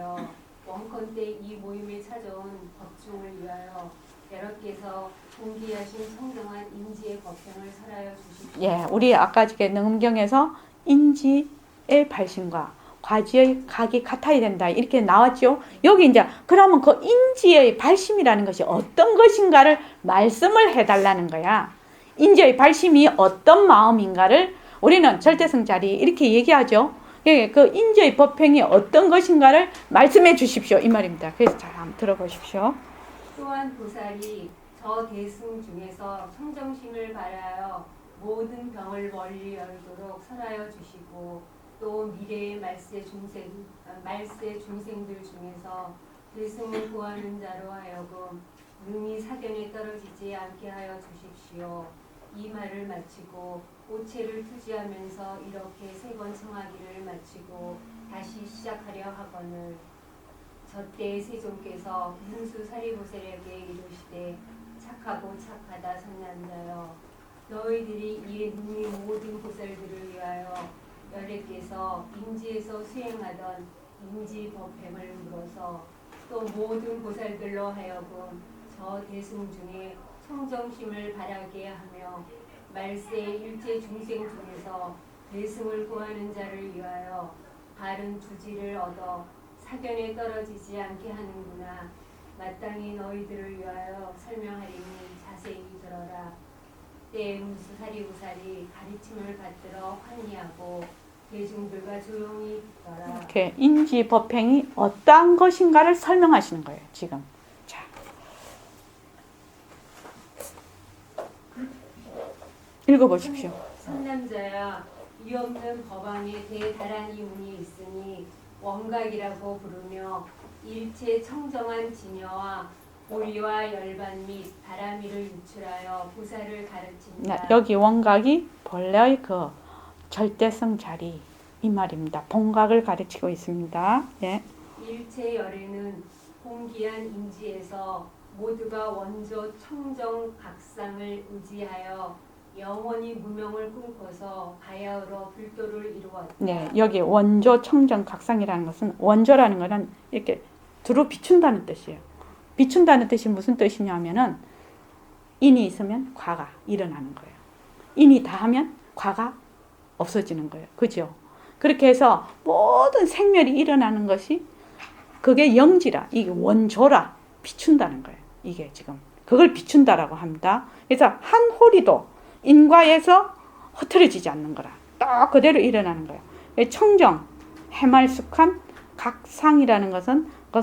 원컨대 이 모임에 찾아온 법중을 위하여 여러께서 공기하신 청정한 인지의 법행을 설하여 주십시오. 예, 우리 아까 지금 능음경에서 인지의 발심과 과지의 각이 같아야 된다 이렇게 나왔죠. 여기 이제 그러면 그 인지의 발심이라는 것이 어떤 것인가를 말씀을 해달라는 거야. 인지의 발심이 어떤 마음인가를 우리는 절대성자리 이렇게 얘기하죠. 그 인지의 법행이 어떤 것인가를 말씀해 주십시오 이 말입니다. 그래서 잘 한번 들어보십시오. 또한 보살이 저 대승 중에서 청정심을 바라여 모든 병을 멀리 열도록 설하여 주시고 또 미래의 말세 중생들 중에서 대승을 구하는 자로 하여금 능히 사견에 떨어지지 않게 하여 주십시오. 이 말을 마치고 오체를 투지하면서 이렇게 세 번 청하기를 마치고 다시 시작하려 하거늘 저때 세존께서 문수 사리보살에게 이르시되 착하고 착하다 선남자여 너희들이 이에 능히 모든 보살들을 위하여 여래께서 인지에서 수행하던 인지 법행을 물어서 또 모든 보살들로 하여금 저 대승 중에 청정심을 바라게 하며 말세 일체 중생 중에서 대승을 구하는 자를 위하여 바른 주지를 얻어 사견에 떨어지지 않게 하는구나. 마땅히 너희들을 위하여 설명하리니 자세히 들어라. 때에 문수사리보살이 가르침을 받들어 환희하고 대중들과 조용히 듣더라. 이렇게 인지 법행이 어떠한 것인가를 설명하시는 거예요. 지금. 자, 읽어보십시오. 선남자야 이 없는 법안에 대다란 이문이 있으니 원각이라고 부르며 일체 청정한 진여와 오리와 열반 및 바람이를 유출하여 보살을 가르친다. 여기 원각이 본래의 그 절대성 자리 이 말입니다. 본각을 가르치고 있습니다. 예. 일체 열에는 공기한 인지에서 모두가 원조 청정 각상을 의지하여 영원히 무명을 꿈꿔서 바야흐로 불도를 이루었다. 네, 여기 원조 청정 각상이라는 것은 원조라는 것은 이렇게 두루 비춘다는 뜻이에요. 비춘다는 뜻이 무슨 뜻이냐면은 인이 있으면 과가 일어나는 거예요. 인이 다하면 과가 없어지는 거예요. 그죠? 그렇게 해서 모든 생멸이 일어나는 것이 그게 영지라, 이게 원조라 비춘다는 거예요. 이게 지금 그걸 비춘다라고 합니다. 그래서 한 호리도 인과에서 흐트러지지 않는 거라. 딱 그대로 일어나는 거예요. 청정, 해말숙한 각상이라는 것은 그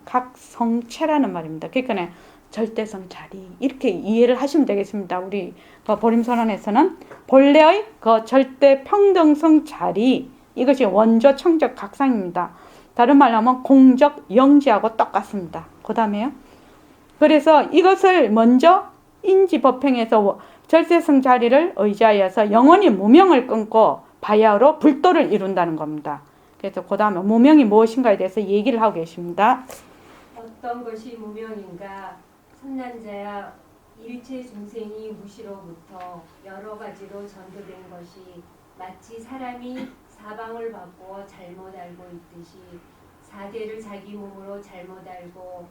각 성체라는 말입니다. 그러니까 절대성 자리 이렇게 이해를 하시면 되겠습니다. 우리 그 보림선언에서는 본래의 그 절대 평등성 자리 이것이 원조 청적 각상입니다. 다른 말로 하면 공적 영지하고 똑같습니다. 그 다음에요. 그래서 이것을 먼저 인지법행에서 절대성 자리를 의지하여서 영원히 무명을 끊고 바야흐로 불도를 이룬다는 겁니다. 그래서 그 다음에 무명이 무엇인가에 대해서 얘기를 하고 계십니다. 어떤 것이 무명인가? 선난자야, 일체 중생이 무시로부터 여러 가지로 전도된 것이 마치 사람이 사방을 바꾸어 잘못 알고 있듯이 사대를 자기 몸으로 잘못 알고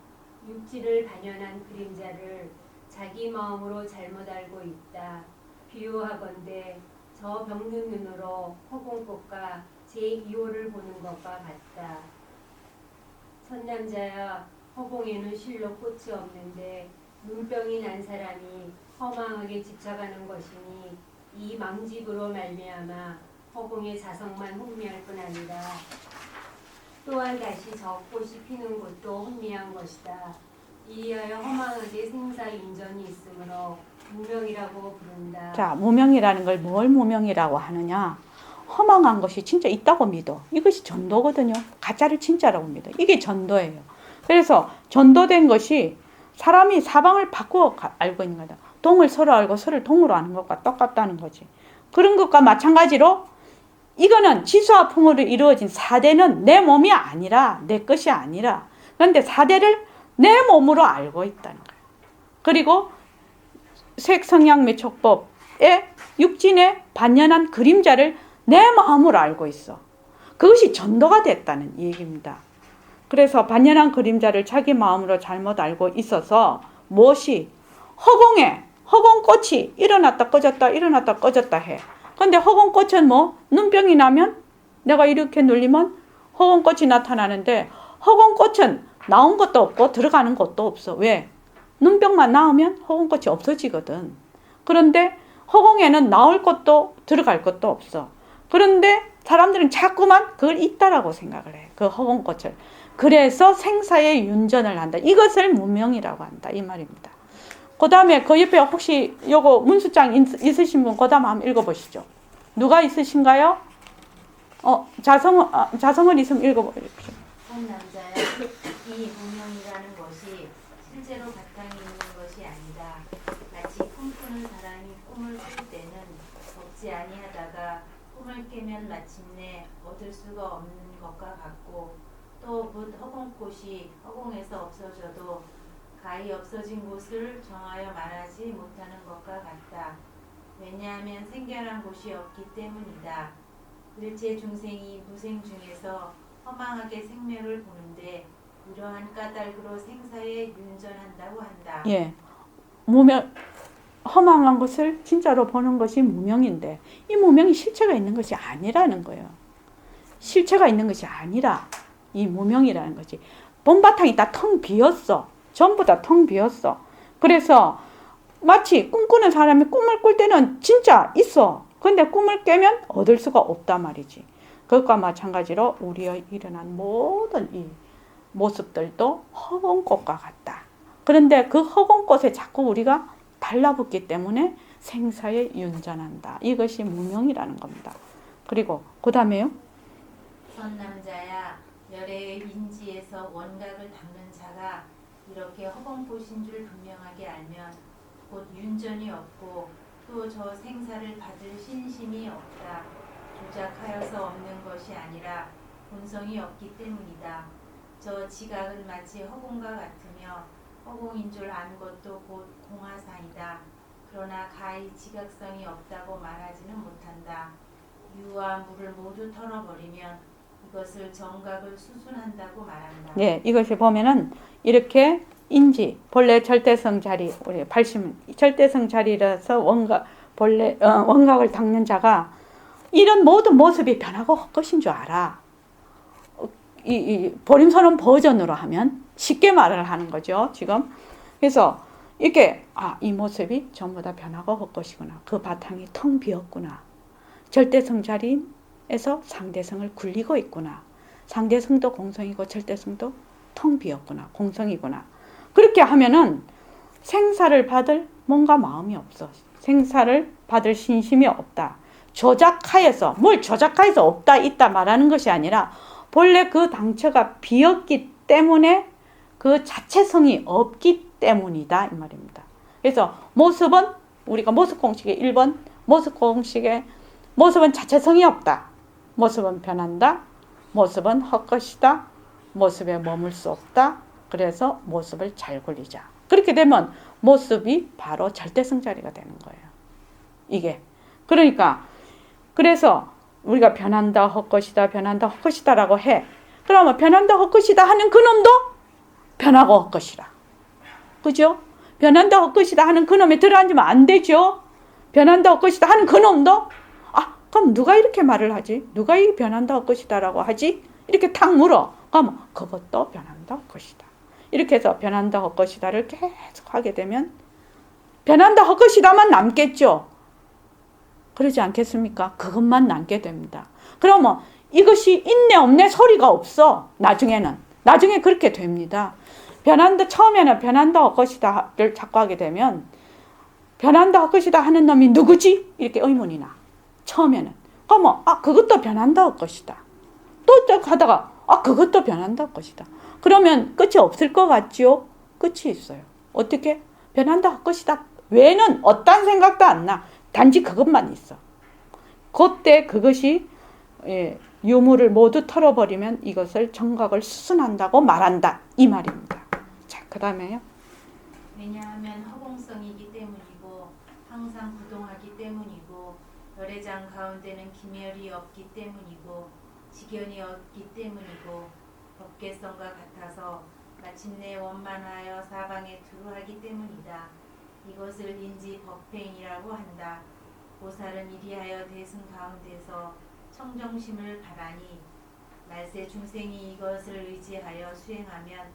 육지를 반연한 그림자를 자기 마음으로 잘못 알고 있다. 비유하건대 저 병든 눈으로 허공꽃과 제2호를 보는 것과 같다. 선남자야, 허공에는 실로 꽃이 없는데 눈병이 난 사람이 허망하게 집착하는 것이니 이 망집으로 말미암아 허공의 자성만 혼미할 뿐 아니라 또한 다시 저 꽃이 피는 곳도 혼미한 것이다. 이하여 허망하게 생사인전이 있으므로 무명이라고 부른다. 자, 무명이라는 걸 뭘 무명이라고 하느냐? 허망한 것이 진짜 있다고 믿어. 이것이 전도거든요. 가짜를 진짜라고 믿어. 이게 전도예요. 그래서 전도된 것이 사람이 사방을 바꾸어 알고 있는 거다. 동을 서로 알고 서를 동으로 아는 것과 똑같다는 거지. 그런 것과 마찬가지로 이거는 지수와 풍으로 이루어진 사대는 내 몸이 아니라 내 것이 아니라 그런데 사대를 내 몸으로 알고 있다는 거예요. 그리고 색성향매촉법의 육진의 반연한 그림자를 내 마음으로 알고 있어. 그것이 전도가 됐다는 얘기입니다. 그래서 반연한 그림자를 자기 마음으로 잘못 알고 있어서 무엇이 허공에 허공꽃이 일어났다 꺼졌다 일어났다 꺼졌다 해. 근데 허공꽃은 뭐 눈병이 나면 내가 이렇게 눌리면 허공꽃이 나타나는데 허공꽃은 나온 것도 없고 들어가는 것도 없어. 왜? 눈병만 나오면 허공꽃이 없어지거든. 그런데 허공에는 나올 것도 들어갈 것도 없어. 그런데 사람들은 자꾸만 그걸 있다라고 생각을 해. 그 허공꽃을. 그래서 생사의 윤전을 한다. 이것을 무명이라고 한다. 이 말입니다. 그 다음에 그 옆에 혹시 요거 문수장 있으신 분 그 다음 한번 읽어보시죠. 누가 있으신가요? 자성을 있으면 읽어보십시오. 선남자야, 이 무명이라는 것이 실제로 바탕이 있는 것이 아니다. 마치 꿈꾸는 사람이 꿈을 꿀 때는 얻지 아니하다가 꿈을 깨면 마침내 얻을 수가 없는 것과 같고 또 곧 허공꽃이 허공에서 없어져도 가히 없어진 곳을 정하여 말하지 못하는 것과 같다. 왜냐하면 생겨난 곳이 없기 때문이다. 일체 중생이 무생 중에서 허망하게 생멸을 보는데 이러한 까닭으로 생사에 윤전한다고 한다. 예, 무명, 허망한 것을 진짜로 보는 것이 무명인데 이 무명이 실체가 있는 것이 아니라는 거예요. 실체가 있는 것이 아니라 이 무명이라는 거지. 본바탕이 다 텅 비었어. 전부 다 텅 비었어. 그래서 마치 꿈꾸는 사람이 꿈을 꿀 때는 진짜 있어. 근데 꿈을 깨면 얻을 수가 없단 말이지. 그것과 마찬가지로 우리의 일어난 모든 이 모습들도 허공꽃과 같다. 그런데 그 허공꽃에 자꾸 우리가 달라붙기 때문에 생사에 윤전한다. 이것이 무명이라는 겁니다. 그리고 그 다음에요. 선남자야, 열애의 인지에서 원각을 닦는 자가 이렇게 허공꽃인 줄 분명하게 알면 곧 윤전이 없고 또 저 생사를 받을 신심이 없다. 조작하여서 없는 것이 아니라 본성이 없기 때문이다. 저 지각은 마치 허공과 같으며 허공인 줄 아는 것도 곧 공하사이다. 그러나 가히 지각성이 없다고 말하지는 못한다. 유와 물을 모두 털어버리면 이것을 정각을 수순한다고 말한다. 네, 이것을 보면은 이렇게 인지 본래 절대성 자리 우리 80 절대성 자리라서 원각을 닦는 자가 이런 모든 모습이 변하고 헛것인 줄 알아. 이 보림선언 버전으로 하면 쉽게 말을 하는 거죠, 지금. 그래서 이렇게 이 모습이 전부 다 변하고 헛것이구나. 그 바탕이 텅 비었구나. 절대성 자리에서 상대성을 굴리고 있구나. 상대성도 공성이고 절대성도 텅 비었구나. 공성이구나. 그렇게 하면은 생사를 받을 뭔가 마음이 없어. 생사를 받을 신심이 없다. 조작하여서, 뭘 조작하여서 없다 있다 말하는 것이 아니라 본래 그 당처가 비었기 때문에 그 자체성이 없기 때문이다 이 말입니다. 그래서 모습은 우리가 모습 공식의 1번 모습 공식의 모습은 자체성이 없다. 모습은 변한다. 모습은 헛것이다. 모습에 머물 수 없다. 그래서 모습을 잘 굴리자. 그렇게 되면 모습이 바로 절대성 자리가 되는 거예요. 이게. 그러니까 그래서 우리가 변한다 헛것이다 변한다 헛것이다라고 해. 그러면 변한다 헛것이다 하는 그놈도 변하고 헛것이라. 그죠? 변한다 헛것이다 하는 그놈에 들어앉으면 안 되죠. 변한다 헛것이다 하는 그놈도 그럼 누가 이렇게 말을 하지? 누가 이 변한다 헛것이다라고 하지? 이렇게 탁 물어. 그러면 그것도 변한다 헛것이다. 이렇게 해서 변한다 헛것이다를 계속 하게 되면 변한다 헛것이다만 남겠죠. 그러지 않겠습니까? 그것만 남게 됩니다. 그러면 이것이 있네 없네 소리가 없어. 나중에 그렇게 됩니다. 처음에는 변한다 헛것이다를 자꾸 하게 되면 변한다 헛것이다 하는 놈이 누구지? 이렇게 의문이 나. 처음에는. 그러면 그것도 변한다 헛것이다. 또 하다가 그것도 변한다 헛것이다. 그러면 끝이 없을 것 같지요? 끝이 있어요. 어떻게? 변한다 헛것이다 외에는 어떤 생각도 안 나. 단지 그것만 있어. 그때 그것이 유무를 모두 털어버리면 이것을 정각을 수순한다고 말한다. 이 말입니다. 자, 그 다음에요. 왜냐하면 허공성이기 때문이고 항상 부동하기 때문이고 열애장 가운데는 기멸이 없기 때문이고 직연이 없기 때문이고 법계성과 같아서 마침내 원만하여 사방에 두루하기 때문이다. 이것을 인지 법행이라고 한다. 보살은 이리하여 대승 가운데서 청정심을 바라니 말세 중생이 이것을 의지하여 수행하면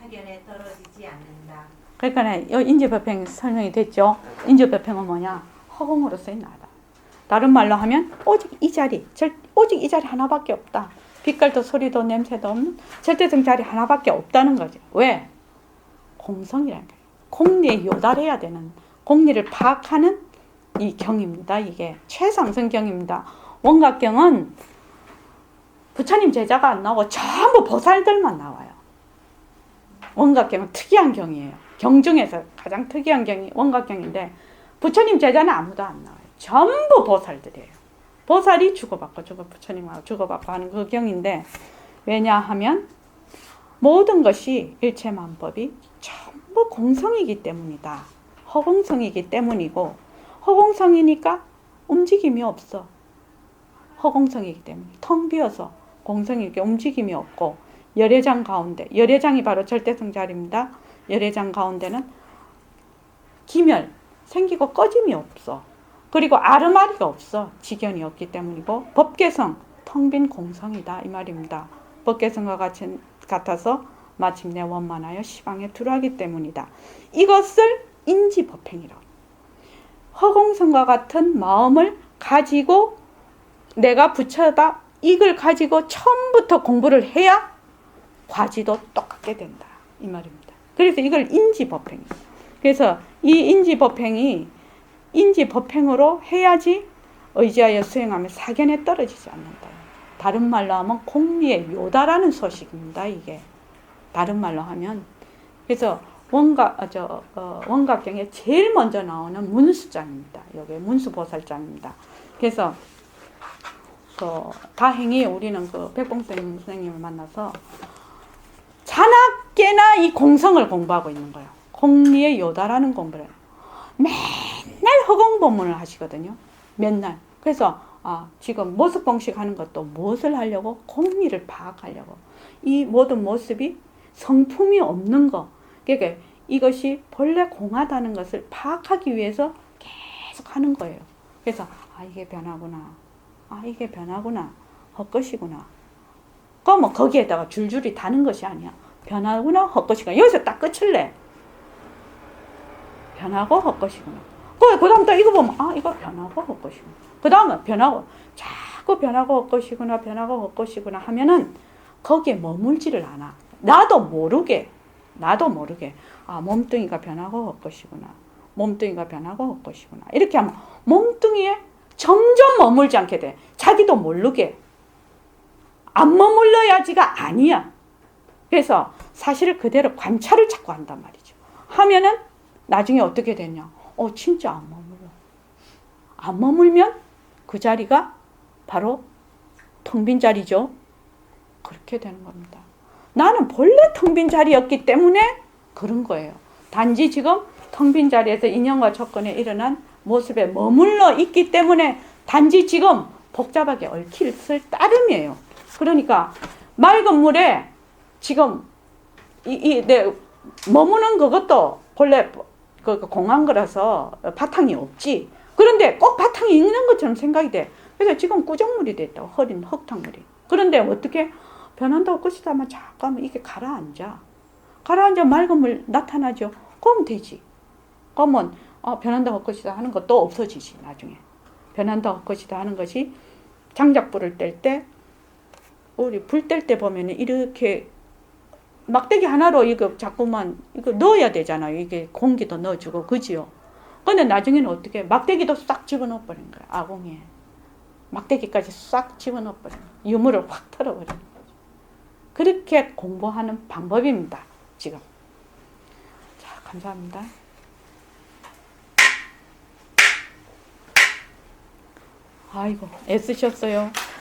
사견에 떨어지지 않는다. 그러니까 인지법행 설명이 됐죠. 인지법행은 뭐냐? 허공으로서의 나다. 다른 말로 하면 오직 이 자리 하나밖에 없다. 빛깔도 소리도 냄새도 없는 절대성 자리 하나밖에 없다는 거지. 왜? 공성이라는 거예요. 공리에 요달해야 되는, 공리를 파악하는 이 경입니다. 이게 최상승경입니다. 원각경은 부처님 제자가 안 나오고 전부 보살들만 나와요. 원각경은 특이한 경이에요. 경 중에서 가장 특이한 경이 원각경인데 부처님 제자는 아무도 안 나와요. 전부 보살들이에요. 보살이 주고받고 부처님하고 주고받고 하는 그 경인데 왜냐하면 모든 것이 일체만법이 전부 공성이기 때문이다. 허공성이기 때문이고 허공성이니까 움직임이 없어. 허공성이기 때문에 텅 비어서 공성이 이렇게 움직임이 없고 열애장 가운데, 열애장이 바로 절대성 자리입니다. 열애장 가운데는 기멸, 생기고 꺼짐이 없어. 그리고 아르마리가 없어. 직연이 없기 때문이고 법계성, 텅 빈 공성이다 이 말입니다. 법계성과 같아서 마침내 원만하여 시방에 들어가기 때문이다. 이것을 인지법행이라고. 허공성과 같은 마음을 가지고 내가 부처다 이걸 가지고 처음부터 공부를 해야 과지도 똑같게 된다 이 말입니다. 그래서 이걸 인지법행이에요. 그래서 이 인지법행으로 해야지 의지하여 수행하면 사견에 떨어지지 않는다. 다른 말로 하면 공리에 요다라는 소식입니다. 이게 다른 말로 하면 그래서 원각경에 제일 먼저 나오는 문수장입니다. 여기 문수보살장입니다. 그래서 다행히 우리는 백봉생 선생님을 만나서 자나깨나 이 공성을 공부하고 있는 거예요. 공리에 요다라는 공부를 해요. 맨날 허공법문을 하시거든요. 맨날. 그래서 지금 모습 공식 하는 것도 무엇을 하려고? 공리를 파악하려고. 이 모든 모습이 성품이 없는 거. 그러니까 이것이 본래 공하다는 것을 파악하기 위해서 계속 하는 거예요. 그래서 이게 변하구나. 이게 변하구나. 헛것이구나. 그러면 거기에다가 줄줄이 다는 것이 아니야. 변하구나. 헛것이구나. 여기서 딱 끝을 내. 변하고 헛것이구나. 그 다음 또 이거 보면 이거 변하고 헛것이구나. 그 다음은 변하고 자꾸 변하고 헛것이구나 변하고 헛것이구나 하면은 거기에 머물지를 않아. 나도 모르게 아, 몸뚱이가 변하고 헛것이구나. 몸뚱이가 변하고 헛것이구나. 이렇게 하면 몸뚱이에 점점 머물지 않게 돼. 자기도 모르게. 안 머물러야지가 아니야. 그래서 사실을 그대로 관찰을 자꾸 한단 말이죠. 하면은 나중에 어떻게 되냐. 진짜 안 머물러. 안 머물면 그 자리가 바로 텅 빈 자리죠. 그렇게 되는 겁니다. 나는 본래 텅 빈 자리였기 때문에 그런 거예요. 단지 지금 텅 빈 자리에서 인연과 조건에 일어난 모습에 머물러 있기 때문에 단지 지금 복잡하게 얽힐 따름이에요. 그러니까 맑은 물에 지금 머무는 그것도 본래 공한 거라서 바탕이 없지. 그런데 꼭 바탕이 있는 것처럼 생각이 돼. 그래서 지금 꾸정물이 됐다고. 흐린 흙탕물이. 그런데 어떻게 변한다고 것이다 하면 자꾸 하면 이게 가라앉아. 가라앉아 맑은 물 나타나죠. 그러면 되지. 그러면 변한다고 것이다 하는 것도 없어지지. 나중에 변한다고 것이다 하는 것이 장작불을 뗄 때 우리 불 뗄 때 보면 이렇게 막대기 하나로 이거 자꾸만 이거 넣어야 되잖아요. 이게 공기도 넣어주고 그지요. 근데 나중에는 어떻게 막대기도 싹 집어넣어 버린 거야. 아궁이에 막대기까지 싹 집어넣어 버린 거야. 유물을 확 털어버리는 거죠. 그렇게 공부하는 방법입니다. 지금. 자, 감사합니다. 아이고 애쓰셨어요.